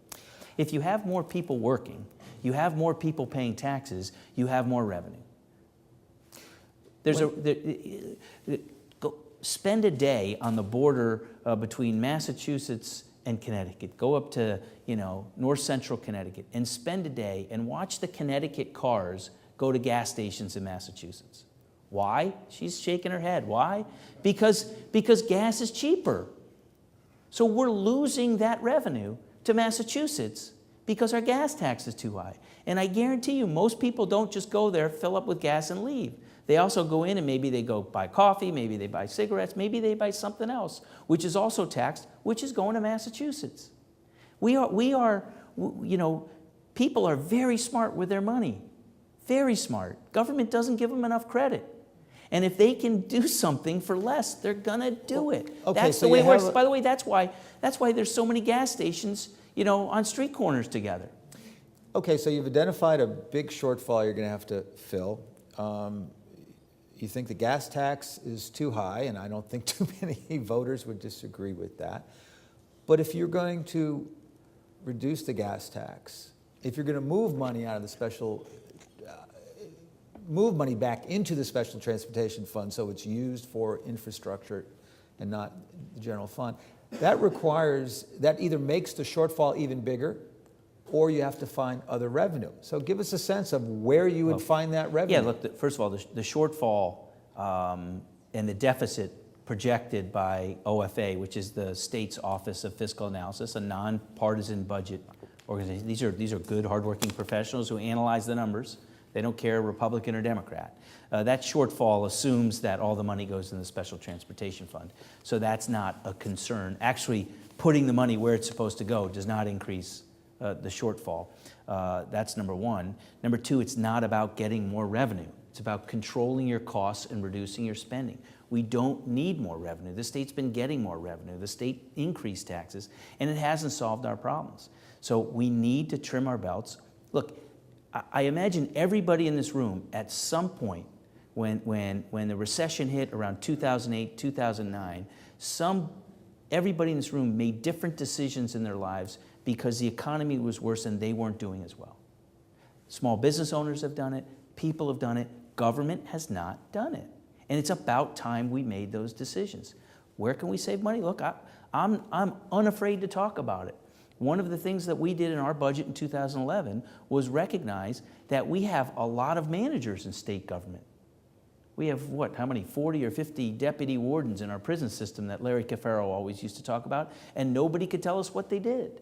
If you have more people working, you have more people paying taxes, you have more revenue. Spend a day on the border between Massachusetts and Connecticut. Go up to north central Connecticut and spend a day and watch the Connecticut cars go to gas stations in Massachusetts. Why? She's shaking her head. Why? Because gas is cheaper. So we're losing that revenue to Massachusetts because our gas tax is too high. And I guarantee you, most people don't just go there, fill up with gas, and leave. They also go in and maybe they go buy coffee, maybe they buy cigarettes, maybe they buy something else, which is also taxed, which is going to Massachusetts. People are very smart with their money. Very smart. Government doesn't give them enough credit. And if they can do something for less, they're gonna do it. Okay, That's so the way it you works. have- By the way, that's why there's so many gas stations, on street corners together. Okay, so you've identified a big shortfall you're going to have to fill. You think the gas tax is too high, and I don't think too many voters would disagree with that. But if you're going to reduce the gas tax, if you're going to move money out of the move money back into the special transportation fund so it's used for infrastructure and not the general fund, that either makes the shortfall even bigger, or you have to find other revenue. So give us a sense of where you would find that revenue. Yeah, look, first of all, the shortfall and the deficit projected by OFA, which is the state's Office of Fiscal Analysis, a nonpartisan budget organization. These are good, hardworking professionals who analyze the numbers. They don't care Republican or Democrat. That shortfall assumes that all the money goes in the Special Transportation Fund. So that's not a concern. Actually, putting the money where it's supposed to go does not increase the shortfall. That's number one. Number two, it's not about getting more revenue. It's about controlling your costs and reducing your spending. We don't need more revenue. The state's been getting more revenue. The state increased taxes, and it hasn't solved our problems. So we need to trim our belts. Look, I imagine everybody in this room at some point when the recession hit around 2008, 2009, some Everybody in this room made different decisions in their lives because the economy was worse and they weren't doing as well. Small business owners have done it, people have done it, government has not done it. And it's about time we made those decisions. Where can we save money? Look, I'm unafraid to talk about it. One of the things that we did in our budget in 2011 was recognize that we have a lot of managers in state government. We have, how many, 40 or 50 deputy wardens in our prison system that Larry Cafaro always used to talk about, and nobody could tell us what they did.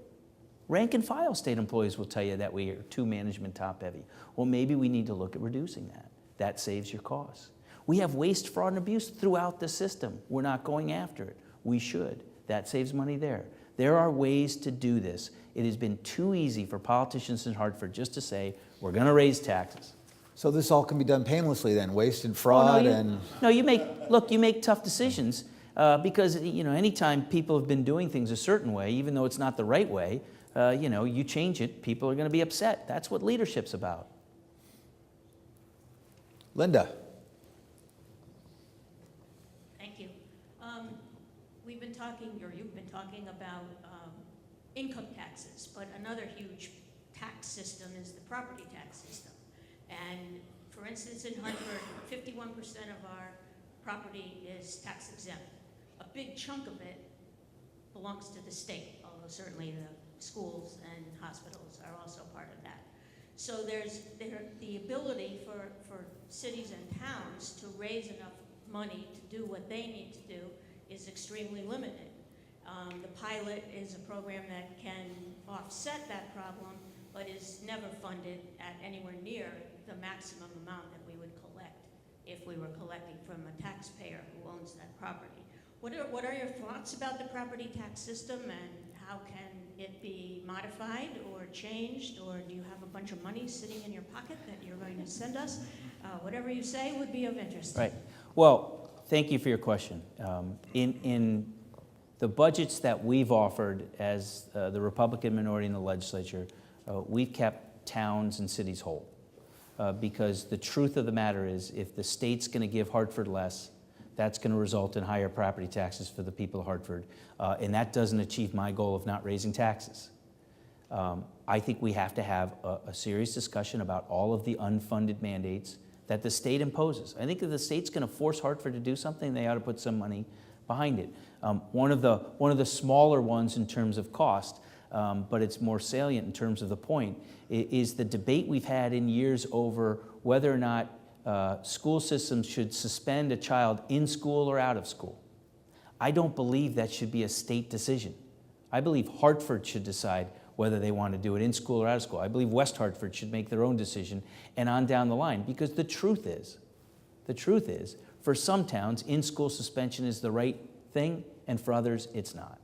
Rank and file state employees will tell you that we are too management top heavy. Well, maybe we need to look at reducing that. That saves your costs. We have waste, fraud, and abuse throughout the system. We're not going after it. We should. That saves money there. There are ways to do this. It has been too easy for politicians in Hartford just to say, we're going to raise taxes. So this all can be done painlessly then, waste and fraud you make tough decisions because, anytime people have been doing things a certain way, even though it's not the right way, you change it, people are going to be upset. That's what leadership's about. Linda. Thank you. We've been talking, or you've been talking about income taxes, but another huge tax system is the property tax system. And for instance, in Hartford, 51% of our property is tax exempt. A big chunk of it belongs to the state, although certainly the schools and hospitals are also part of that. So there's the ability for cities and towns to raise enough money to do what they need to do is extremely limited. The pilot is a program that can offset that problem, but is never funded at anywhere near the maximum amount that we would collect if we were collecting from a taxpayer who owns that property. What are your thoughts about the property tax system, and how can it be modified or changed, or do you have a bunch of money sitting in your pocket that you're going to send us? Whatever you say would be of interest. Right. Well, thank you for your question. In the budgets that we've offered as the Republican minority in the legislature, we've kept towns and cities whole. Because the truth of the matter is, if the state's going to give Hartford less, that's going to result in higher property taxes for the people of Hartford. And that doesn't achieve my goal of not raising taxes. I think we have to have a serious discussion about all of the unfunded mandates that the state imposes. I think if the state's going to force Hartford to do something, they ought to put some money behind it. One of the smaller ones in terms of cost, but it's more salient in terms of the point, is the debate we've had in years over whether or not school systems should suspend a child in school or out of school. I don't believe that should be a state decision. I believe Hartford should decide whether they want to do it in school or out of school. I believe West Hartford should make their own decision, and on down the line, because the truth is, for some towns, in-school suspension is the right thing, and for others, it's not.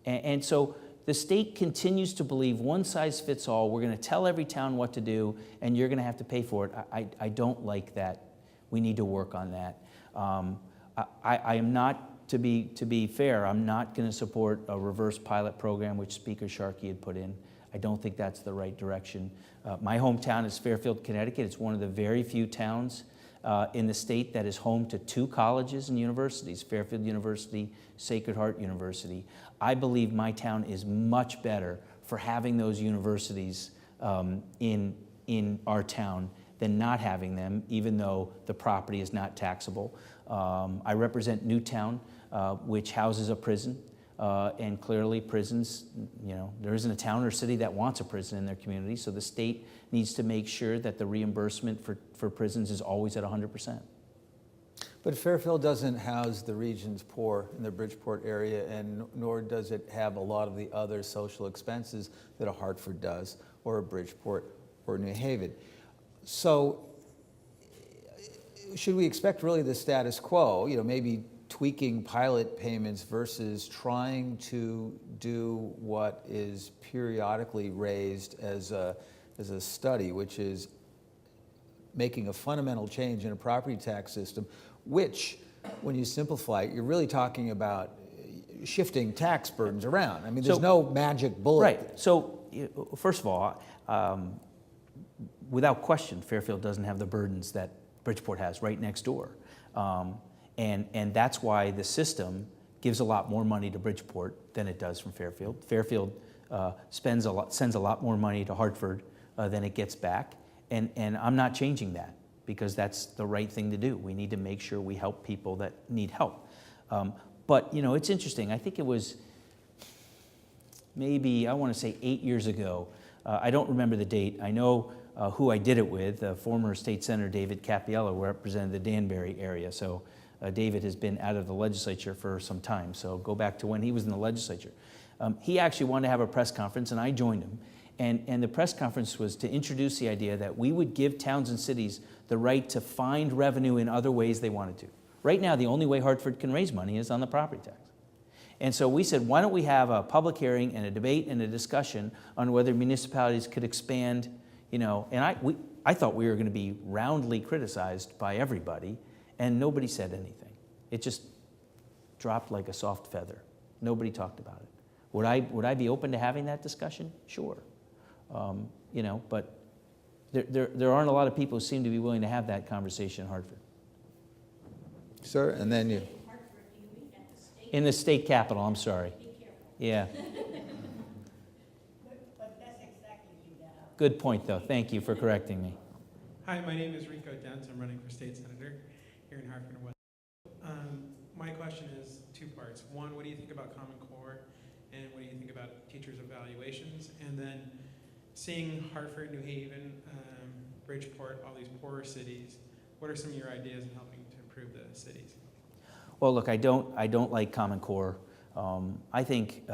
And so the state continues to believe one size fits all. We're going to tell every town what to do, and you're going to have to pay for it. I don't like that. We need to work on that. I am not, to be fair, I'm not going to support a reverse pilot program, which Speaker Sharkey had put in. I don't think that's the right direction. My hometown is Fairfield, Connecticut. It's one of the very few towns in the state that is home to 2 colleges and universities, Fairfield University, Sacred Heart University. I believe my town is much better for having those universities in our town than not having them, even though the property is not taxable. I represent Newtown, which houses a prison, and clearly prisons, there isn't a town or city that wants a prison in their community, so the state needs to make sure that the reimbursement for prisons is always at 100%. But Fairfield doesn't house the region's poor in the Bridgeport area, and nor does it have a lot of the other social expenses that a Hartford does, or a Bridgeport, or New Haven. So should we expect really the status quo, maybe tweaking pilot payments versus trying to do what is periodically raised as a study, which is making a fundamental change in a property tax system, which, when you simplify it, you're really talking about shifting tax burdens around. I mean, there's no magic bullet. Right. So, first of all, without question, Fairfield doesn't have the burdens that Bridgeport has right next door. And that's why the system gives a lot more money to Bridgeport than it does from Fairfield. Fairfield sends a lot more money to Hartford than it gets back, and I'm not changing that because that's the right thing to do. We need to make sure we help people that need help. But you know, it's interesting. I think it was maybe, I want to say 8 years ago. I don't remember the date. I know who I did it with, former State Senator David Cappiello, who represented the Danbury area. So David has been out of the legislature for some time. So go back to when he was in the legislature. He actually wanted to have a press conference, and I joined him. And the press conference was to introduce the idea that we would give towns and cities the right to find revenue in other ways they wanted to. Right now, the only way Hartford can raise money is on the property tax. And so we said, why don't we have a public hearing and a debate and a discussion on whether municipalities could expand, you know, and I thought we were going to be roundly criticized by everybody, and nobody said anything. It just dropped like a soft feather. Nobody talked about it. Would I be open to having that discussion? Sure. You know, but there aren't a lot of people who seem to be willing to have that conversation in Hartford. Sir, and then you. In the state capitol, I'm sorry. Yeah. Good point, though. Thank you for correcting me. Hi, my name is Rico Dent. I'm running for state senator here in Hartford and West. My question is two parts. One, what do you think about Common Core? And what do you think about teachers' evaluations? And then seeing Hartford, New Haven, Bridgeport, all these poorer cities, what are some of your ideas in helping to improve the cities? Well, look, I don't like Common Core. I think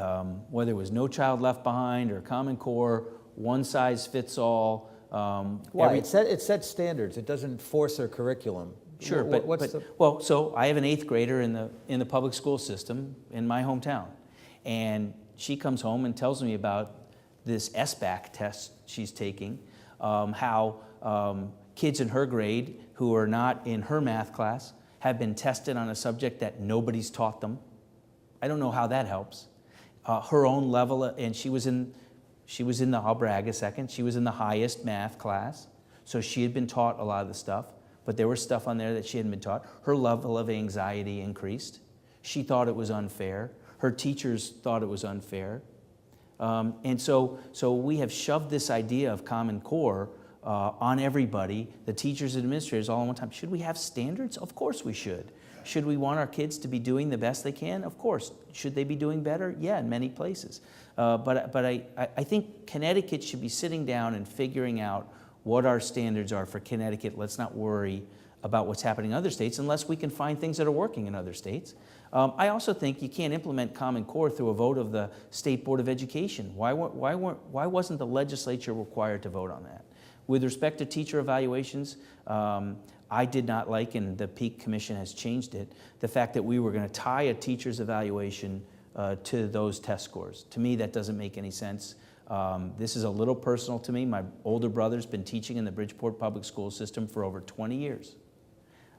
whether it was No Child Left Behind or Common Core, one size fits all. Why? It sets standards. It doesn't force their curriculum. Sure, well, so I have an 8th grader in the public school system in my hometown, and she comes home and tells me about this SBAC test she's taking, how kids in her grade who are not in her math class have been tested on a subject that nobody's taught them. I don't know how that helps. Her own level, and she was in the, I'll brag a second, she was in the highest math class, so she had been taught a lot of the stuff, but there was stuff on there that she hadn't been taught. Her level of anxiety increased. She thought it was unfair. Her teachers thought it was unfair. And so we have shoved this idea of Common Core on everybody, the teachers and administrators all at one time. Should we have standards? Of course we should. Should we want our kids to be doing the best they can? Of course. Should they be doing better? Yeah, in many places. But I think Connecticut should be sitting down and figuring out what our standards are for Connecticut. Let's not worry about what's happening in other states unless we can find things that are working in other states. I also think you can't implement Common Core through a vote of the State Board of Education. Why wasn't the legislature required to vote on that? With respect to teacher evaluations, I did not like, and the Peak Commission has changed it, the fact that we were going to tie a teacher's evaluation to those test scores. To me, that doesn't make any sense. This is a little personal to me. My older brother's been teaching in the Bridgeport public school system for over 20 years.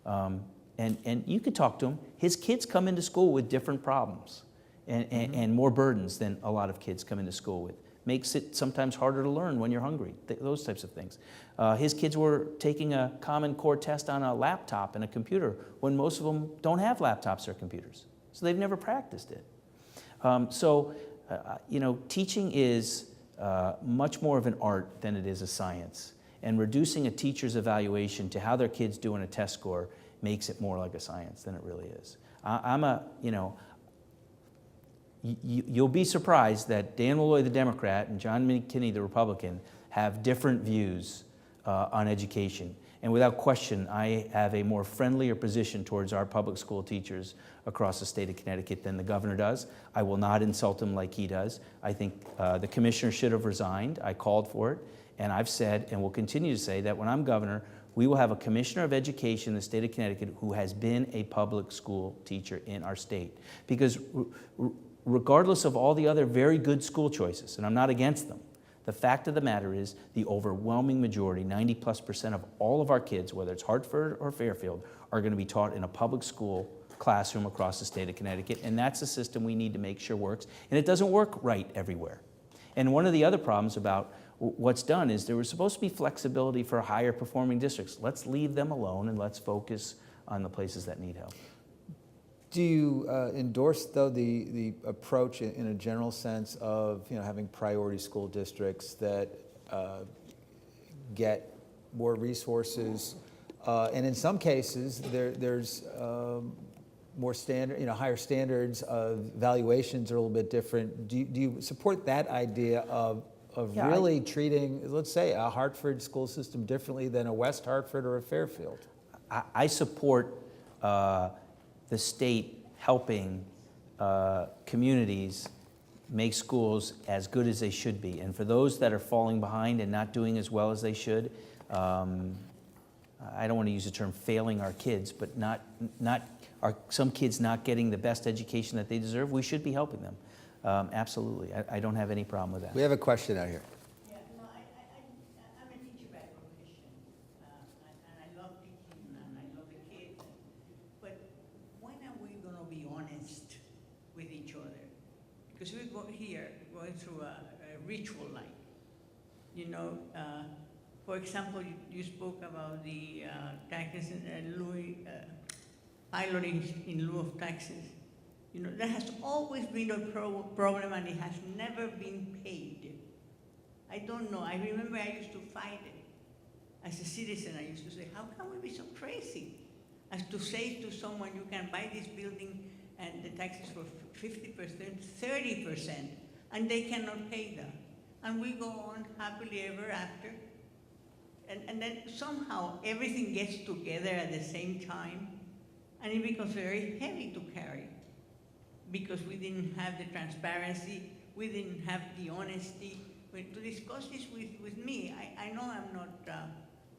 And you could talk to him. His kids come into school with different problems and more burdens than a lot of kids come into school with. Makes it sometimes harder to learn when you're hungry, those types of things. His kids were taking a Common Core test on a laptop and a computer when most of them don't have laptops or computers. So they've never practiced it. You know, teaching is much more of an art than it is a science. And reducing a teacher's evaluation to how their kids do on a test score makes it more like a science than it really is. You'll be surprised that Dan Malloy, the Democrat, and John Mckinney, the Republican, have different views on education. And without question, I have a more friendlier position towards our public school teachers across the state of Connecticut than the governor does. I will not insult him like he does. I think the commissioner should have resigned. I called for it. And I've said, and will continue to say, that when I'm governor, we will have a commissioner of education in the state of Connecticut who has been a public school teacher in our state. Because regardless of all the other very good school choices, and I'm not against them, the fact of the matter is the overwhelming majority, 90+% of all of our kids, whether it's Hartford or Fairfield, are going to be taught in a public school classroom across the state of Connecticut, and that's a system we need to make sure works, and it doesn't work right everywhere. And one of the other problems about what's done is there was supposed to be flexibility for higher performing districts. Let's leave them alone and let's focus on the places that need help. Do you endorse, though, the approach in a general sense of having priority school districts that get more resources, and in some cases there's more standard, higher standards of valuations are a little bit different. Do you support that idea of Yeah, really treating, let's say, a Hartford school system differently than a West Hartford or a Fairfield? I support the state helping communities make schools as good as they should be. And for those that are falling behind and not doing as well as they should, I don't want to use the term failing our kids, but some kids not getting the best education that they deserve, we should be helping them. Absolutely. I don't have any problem with that. We have a question out here. Yeah, no, I'm a teacher by profession, and I love teaching, and I love the kids. But when are we going to be honest with each other? Because we're going through a ritual life. For example, you spoke about the taxes and piloting in lieu of taxes. That has always been a problem, and it has never been paid. I don't know. I remember I used to fight it. As a citizen, I used to say, how can we be so crazy as to say to someone, you can buy this building and the taxes for 50%, 30%, and they cannot pay that. And we go on happily ever after. And then somehow everything gets together at the same time, and it becomes very heavy to carry. Because we didn't have the transparency, we didn't have the honesty. To discuss this with me, I know I'm not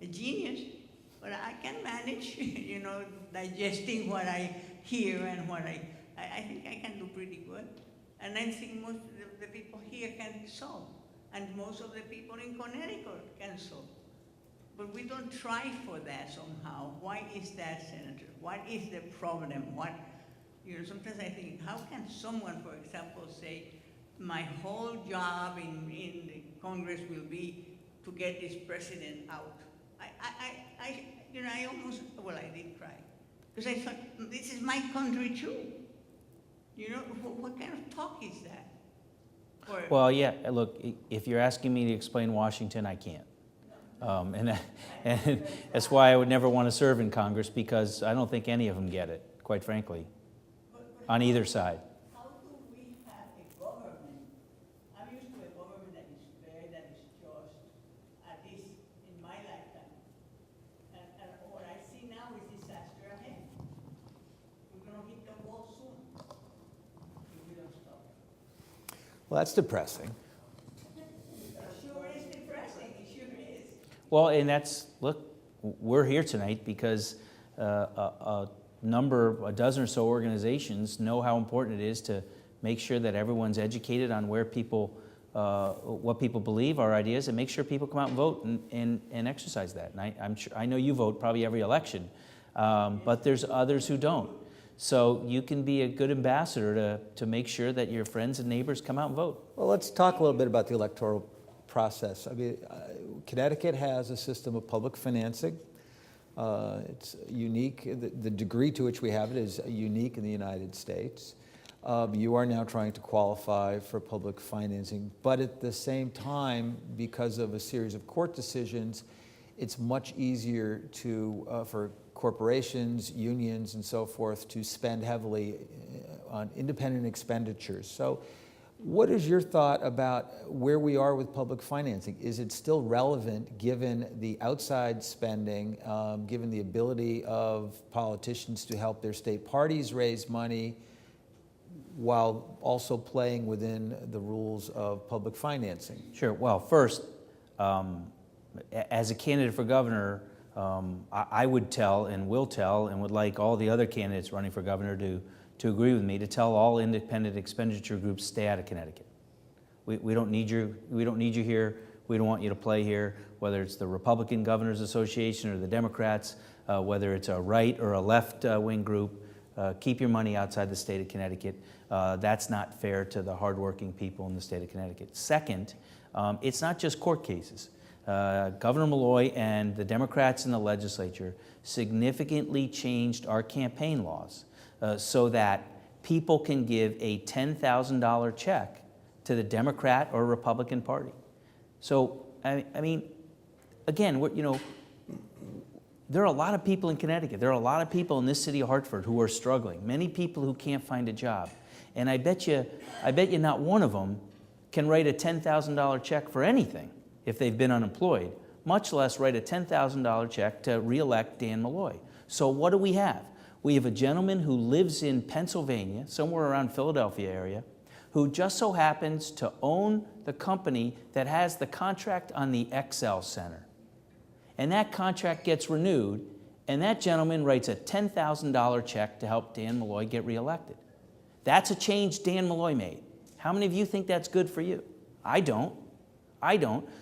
a genius, but I can manage, digesting what I hear and what I think I can do pretty good. And I think most of the people here can solve, and most of the people in Connecticut can solve. But we don't try for that somehow. Why is that, Senator? What is the problem? Sometimes I think, how can someone, for example, say, my whole job in the Congress will be to get this president out? I almost, I did cry. Because I thought, this is my country too. What kind of talk is that? Well, yeah, look, if you're asking me to explain Washington, I can't. And that's why I would never want to serve in Congress, because I don't think any of them get it, quite frankly, on either side. How do we have a government? I'm used to a government that is fair, that is just, at least in my lifetime. And what I see now is disaster ahead. We're going to hit the wall soon if we don't stop. Well, that's depressing. Sure is depressing, it sure is. Well, and look, we're here tonight because a dozen or so organizations know how important it is to make sure that everyone's educated on where people, what people believe, our ideas, and make sure people come out and vote and exercise that. And I know you vote probably every election, but there's others who don't. So you can be a good ambassador to make sure that your friends and neighbors come out and vote. Well, let's talk a little bit about the electoral process. I mean, Connecticut has a system of public financing. It's unique. The degree to which we have it is unique in the United States. You are now trying to qualify for public financing, but at the same time, because of a series of court decisions, it's much easier for corporations, unions, and so forth to spend heavily on independent expenditures. So what is your thought about where we are with public financing? Is it still relevant given the outside spending, given the ability of politicians to help their state parties raise money while also playing within the rules of public financing? Sure. Well, first, as a candidate for governor, I would tell and will tell and would like all the other candidates running for governor to agree with me, to tell all independent expenditure groups, stay out of Connecticut. We don't need you here. We don't want you to play here, whether it's the Republican Governors Association or the Democrats, whether it's a right or a left wing group. Keep your money outside the state of Connecticut. That's not fair to the hardworking people in the state of Connecticut. Second, it's not just court cases. Governor Malloy and the Democrats in the legislature significantly changed our campaign laws so that people can give a $10,000 check to the Democrat or Republican Party. So, I mean, again, there are a lot of people in Connecticut. There are a lot of people in this city of Hartford who are struggling. Many people who can't find a job. And I bet you not one of them can write a $10,000 check for anything if they've been unemployed, much less write a $10,000 check to re-elect Dan Malloy. So what do we have? We have a gentleman who lives in Pennsylvania, somewhere around Philadelphia area, who just so happens to own the company that has the contract on the Excel Center. And that contract gets renewed, and that gentleman writes a $10,000 check to help Dan Malloy get reelected. That's a change Dan Malloy made. How many of you think that's good for you? I don't.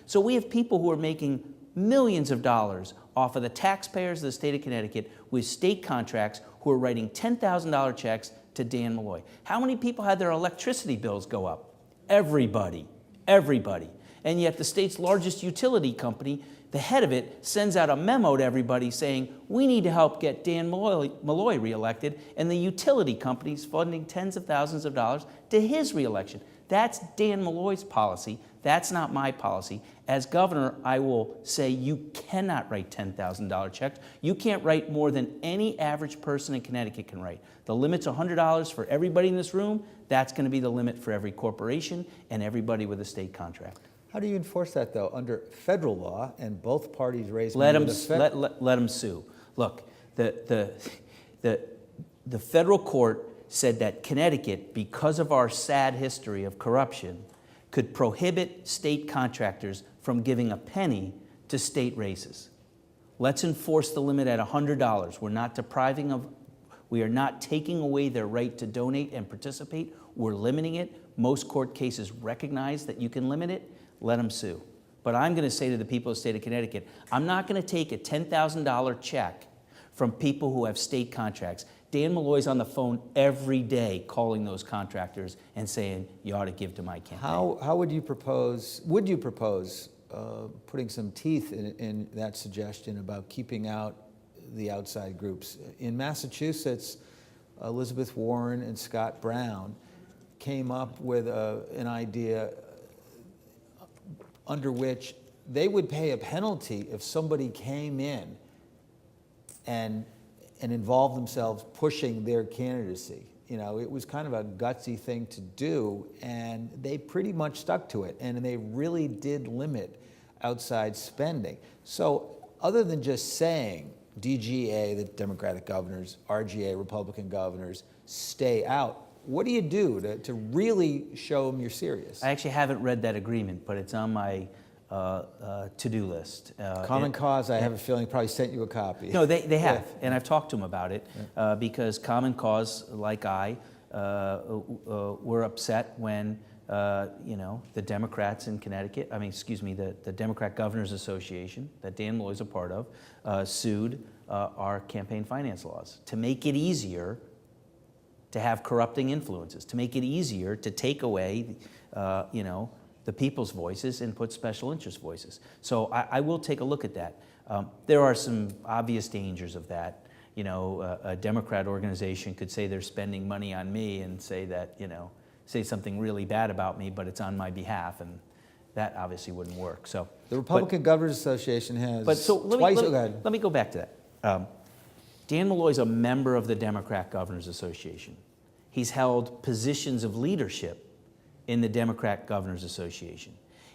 So we have people who are making millions of dollars off of the taxpayers of the state of Connecticut with state contracts who are writing $10,000 checks to Dan Malloy. How many people had their electricity bills go up? Everybody. And yet the state's largest utility company, the head of it, sends out a memo to everybody saying, we need to help get Dan Malloy reelected, and the utility company's funding tens of thousands of dollars to his reelection. That's Dan Malloy's policy. That's not my policy. As governor, I will say you cannot write $10,000 checks. You can't write more than any average person in Connecticut can write. The limit's $100 for everybody in this room. That's going to be the limit for every corporation and everybody with a state contract. How do you enforce that, though, under federal law, and both parties raise Let money them let them sue. Look, the federal court said that Connecticut, because of our sad history of corruption, could prohibit state contractors from giving a penny to state races. Let's enforce the limit at $100. We are not taking away their right to donate and participate. We're limiting it. Most court cases recognize that you can limit it. Let them sue. But I'm going to say to the people of the state of Connecticut, I'm not going to take a $10,000 check from people who have state contracts. Dan Malloy's on the phone every day calling those contractors and saying, you ought to give to my campaign. How would you propose putting some teeth in that suggestion about keeping out the outside groups? In Massachusetts, Elizabeth Warren and Scott Brown came up with an idea under which they would pay a penalty if somebody came in and involved themselves pushing their candidacy. You know, it was kind of a gutsy thing to do, and they pretty much stuck to it, and they really did limit outside spending. So other than just saying DGA, the Democratic governors, RGA, Republican governors, stay out, what do you do to really show them you're serious? I actually haven't read that agreement, but it's on my to-do list. Common Cause, I have a feeling, probably sent you a copy. No, they have, and I've talked to them about it, because Common Cause, like I, were upset when the Democrats in Connecticut, the Democrat Governors Association that Dan Malloy's a part of, sued our campaign finance laws to make it easier to have corrupting influences, to make it easier to take away, the people's voices and put special interest voices. So I will take a look at that. There are some obvious dangers of that. A Democrat organization could say they're spending money on me and say that, say something really bad about me, but it's on my behalf, and that obviously wouldn't work. So the Republican Governors Association has let me go back to that. Dan Malloy's a member of the Democrat Governors Association. He's held positions of leadership in the Democrat Governors Association.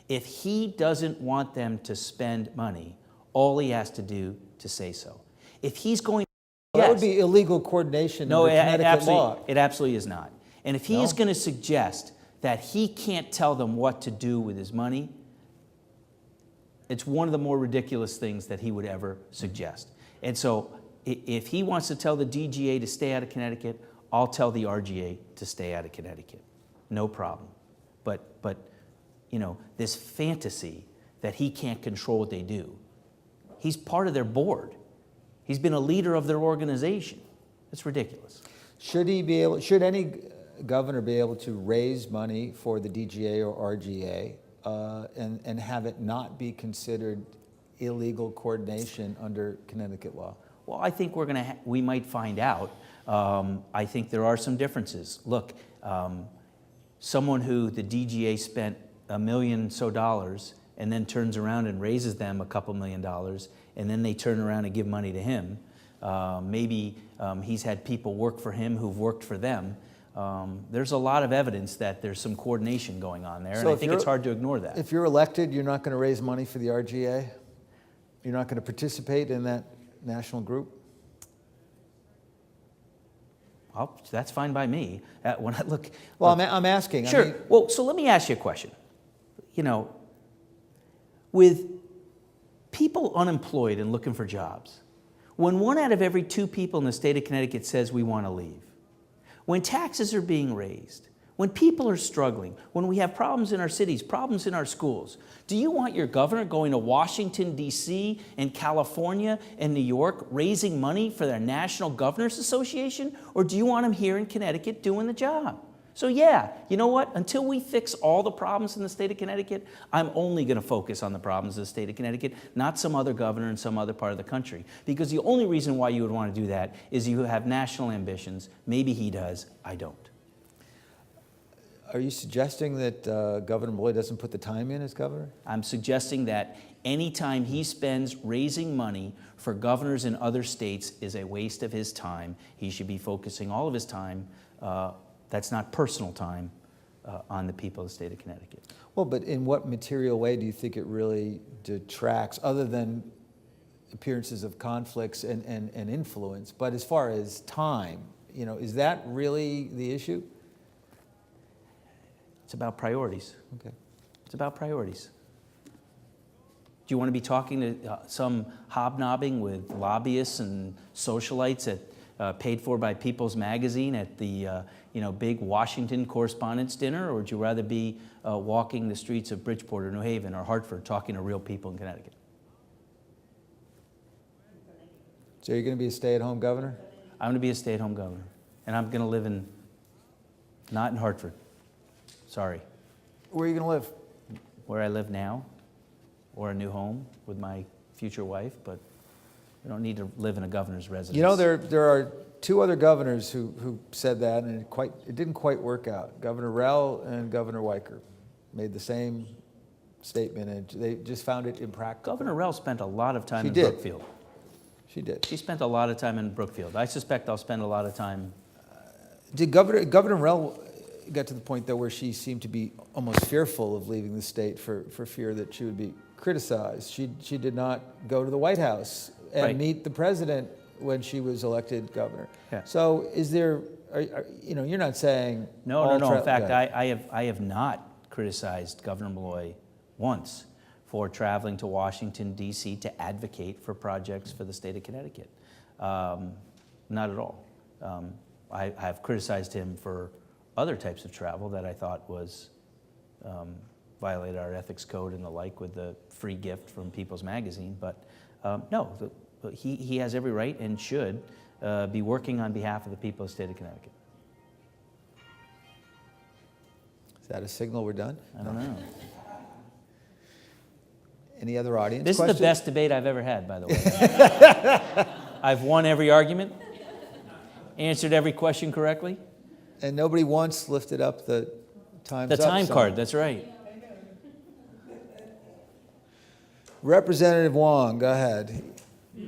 If he doesn't want them to spend money, all he has to do to say so. If he's going, that would be illegal coordination under Connecticut law. It absolutely is not. And if he is going to suggest that he can't tell them what to do with his money, it's one of the more ridiculous things that he would ever suggest. And so if he wants to tell the DGA to stay out of Connecticut, I'll tell the RGA to stay out of Connecticut. No problem. But this fantasy that he can't control what they do. He's part of their board. He's been a leader of their organization. It's ridiculous. Should any governor be able to raise money for the DGA or RGA and have it not be considered illegal coordination under Connecticut law? Well, I think we might find out. I think there are some differences. Look, someone who the DGA spent $1 million and then turns around and raises them a couple $1 million, and then they turn around and give money to him. Maybe he's had people work for him who've worked for them. There's a lot of evidence that there's some coordination going on there, and I think it's hard to ignore that. If you're elected, you're not going to raise money for the RGA? You're not going to participate in that national group? Well, that's fine by me. When I look, Well, I'm asking. sure. I mean, Well, so let me ask you a question. You know, with people unemployed and looking for jobs, when 1 out of every 2 people in the state of Connecticut says we want to leave, when taxes are being raised, when people are struggling, when we have problems in our cities, problems in our schools, do you want your governor going to Washington, D.C. and California and New York raising money for their National Governors Association? Or do you want him here in Connecticut doing the job? So yeah, you know what? Until we fix all the problems in the state of Connecticut, I'm only going to focus on the problems of the state of Connecticut, not some other governor in some other part of the country. Because the only reason why you would want to do that is you have national ambitions. Maybe he does, I don't. are you suggesting that Governor Malloy doesn't put the time in as governor? I'm suggesting that any time he spends raising money for governors in other states is a waste of his time. He should be focusing all of his time, that's not personal time, on the people of the state of Connecticut. Well, but in what material way do you think it really detracts, other than appearances of conflicts and influence? But as far as time, you know, is that really the issue? It's about priorities. Okay. It's about priorities. Do you want to be talking to some hobnobbing with lobbyists and socialites at, paid for by People's Magazine at the big Washington Correspondents' Dinner, or would you rather be walking the streets of Bridgeport or New Haven or Hartford talking to real people in Connecticut? So you're going to be a stay-at-home governor? I'm going to be a stay-at-home governor, and I'm going to live not in Hartford. Sorry. Where are you going to live? Where I live now, or a new home with my future wife, but we don't need to live in a governor's residence. You know, there are two other governors who said that, and it didn't quite work out. Governor Rell and Governor Weicker made the same statement, and they just found it impractical. Governor Rell spent a lot of time She in did. Brookfield. She did. She spent a lot of time in Brookfield. I suspect I'll spend a lot of time. Did Governor Rell get to the point, though, where she seemed to be almost fearful of leaving the state for fear that she would be criticized? She did not go to the White House and Right. meet the president when she was elected governor. Yeah. So is there, you're not saying... No. In fact, okay. I have not criticized Governor Malloy once for traveling to Washington, D.C. to advocate for projects for the state of Connecticut. Not at all. I have criticized him for other types of travel that I thought was violated our ethics code and the like, with the free gift from People's Magazine. But no, he has every right and should be working on behalf of the people of the state of Connecticut. Is that a signal we're done? I don't know. Any other audience This questions? is the best debate I've ever had, by the way. I've won every argument, answered every question correctly. And nobody once lifted up the time's The up time sign. card, that's right. Representative Wong, go ahead.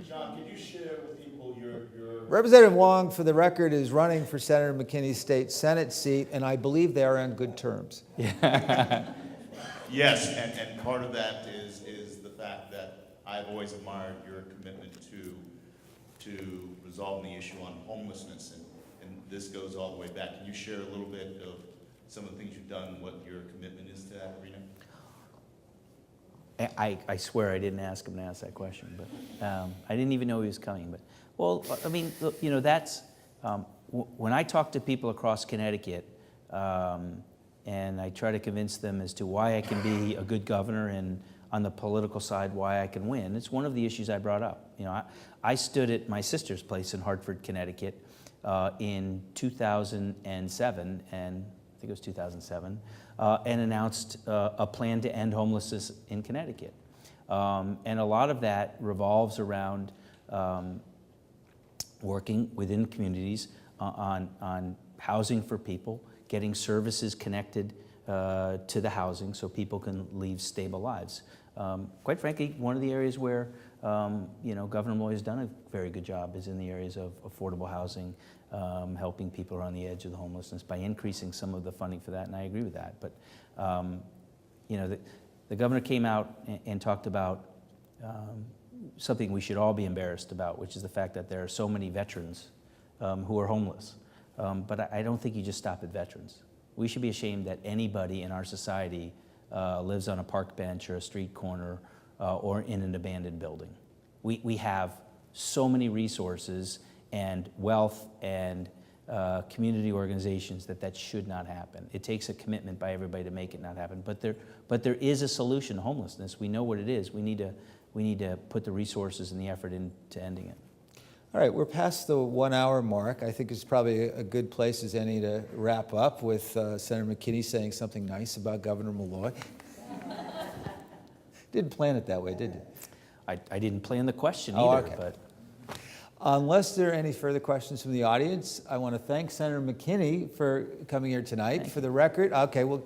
John, could you share with people your Representative Wong, for the record, is running for Senator McKinney's state Senate seat, and I believe they are on good terms. Yes, and part of that is the fact that I've always admired your commitment to resolving the issue on homelessness, and this goes all the way back. Can you share a little bit of some of the things you've done, what your commitment is to that arena? I swear I didn't ask him to ask that question, but I didn't even know he was coming. But well, I mean, you know, that's when I talk to people across Connecticut, and I try to convince them as to why I can be a good governor, and on the political side why I can win. It's one of the issues I brought up. You know, I stood at my sister's place in Hartford, Connecticut, in 2007, and I think it was 2007. And announced a plan to end homelessness in Connecticut. And a lot of that revolves around working within communities on housing for people, getting services connected to the housing so people can lead stable lives. Quite frankly, one of the areas where Governor Moy has done a very good job is in the areas of affordable housing, helping people around the edge of the homelessness by increasing some of the funding for that, and I agree with that. But the governor came out and talked about something we should all be embarrassed about, which is the fact that there are so many veterans who are homeless. But I don't think you just stop at veterans. We should be ashamed that anybody in our society lives on a park bench or a street corner or in an abandoned building. We have so many resources and wealth and community organizations that should not happen. It takes a commitment by everybody to make it not happen. But there is a solution to homelessness. We know what it is. We need to put the resources and the effort into ending it. All right, we're past the 1 hour mark. I think it's probably a good place as any to wrap up with Senator McKinney saying something nice about Governor Malloy. Didn't plan it that way, did you? I didn't plan the question either, okay. But unless there are any further questions from the audience, I want to thank Senator McKinney for coming here tonight. For the record, okay, well.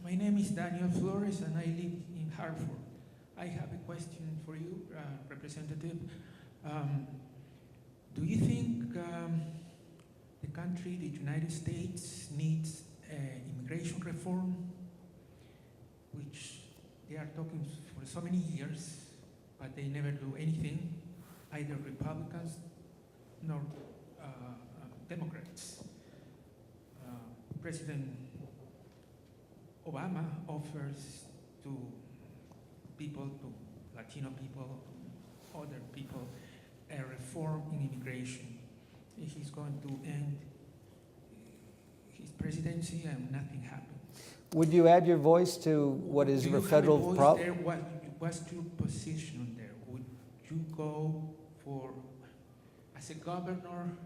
My name is Daniel Flores, and I live in Hartford. I have a question for you, Representative. Do you think the country, the United States, needs immigration reform, which they are talking for so many years, but they never do anything, either Republicans nor Democrats? President Obama offers to people, to Latino people, other people, a reform in immigration. He's going to end his presidency and nothing happens. Would you add your voice to what is a federal problem? What's your position there? Would you go for, as a governor,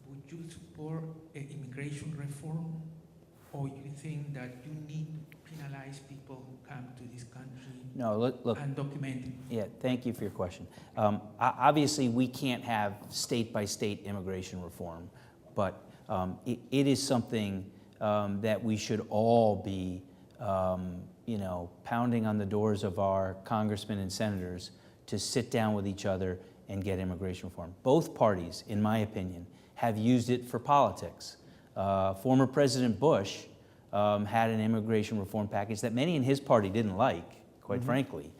would you support an immigration reform? Or you think that you need to penalize people who come to this country look, undocumented? Yeah, thank you for your question. Obviously, we can't have state-by-state immigration reform, but it is something that we should all be, pounding on the doors of our congressmen and senators to sit down with each other and get immigration reform. Both parties, in my opinion, have used it for politics. Former President Bush had an immigration reform package that many in his party didn't like, quite frankly.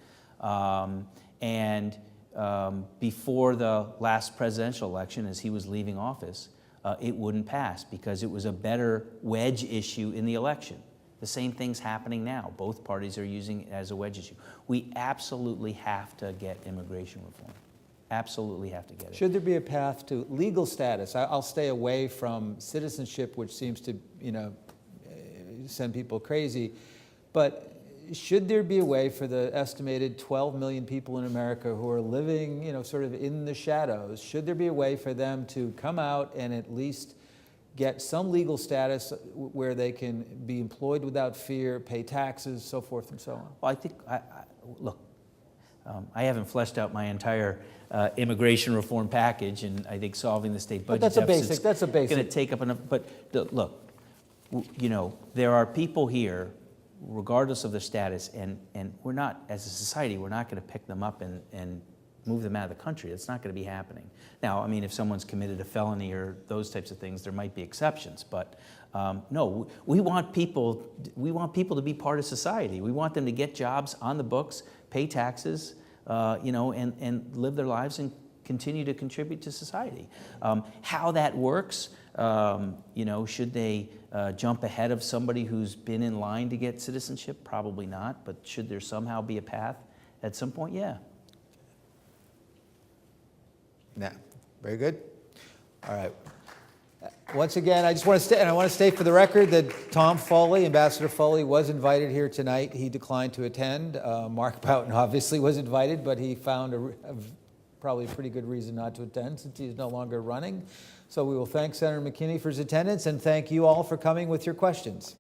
Before the last presidential election, as he was leaving office, it wouldn't pass because it was a better wedge issue in the election. The same thing's happening now. Both parties are using it as a wedge issue. We absolutely have to get immigration reform. Absolutely have to get it. Should there be a path to legal status? I'll stay away from citizenship, which seems to, send people crazy. But should there be a way for the estimated 12 million people in America who are living, sort of in the shadows, should there be a way for them to come out and at least get some legal status where they can be employed without fear, pay taxes, so forth and so on? Well, I think, look, I haven't fleshed out my entire immigration reform package, and I think solving the state budget deficit that's a basic. going to take up enough. But look, there are people here, regardless of their status, and we're not, as a society, we're not going to pick them up and move them out of the country. It's not going to be happening. Now, I mean, if someone's committed a felony or those types of things, there might be exceptions. But no, we want people to be part of society. We want them to get jobs on the books, pay taxes, and live their lives and continue to contribute to society. How that works, should they jump ahead of somebody who's been in line to get citizenship? Probably not, but should there somehow be a path at some point? Yeah. Yeah, very good. All right. Once again, I just want to state for the record that Tom Foley, Ambassador Foley, was invited here tonight. He declined to attend. Mark Boughton obviously was invited, but he found probably a pretty good reason not to attend since he's no longer running. So we will thank Senator McKinney for his attendance and thank you all for coming with your questions.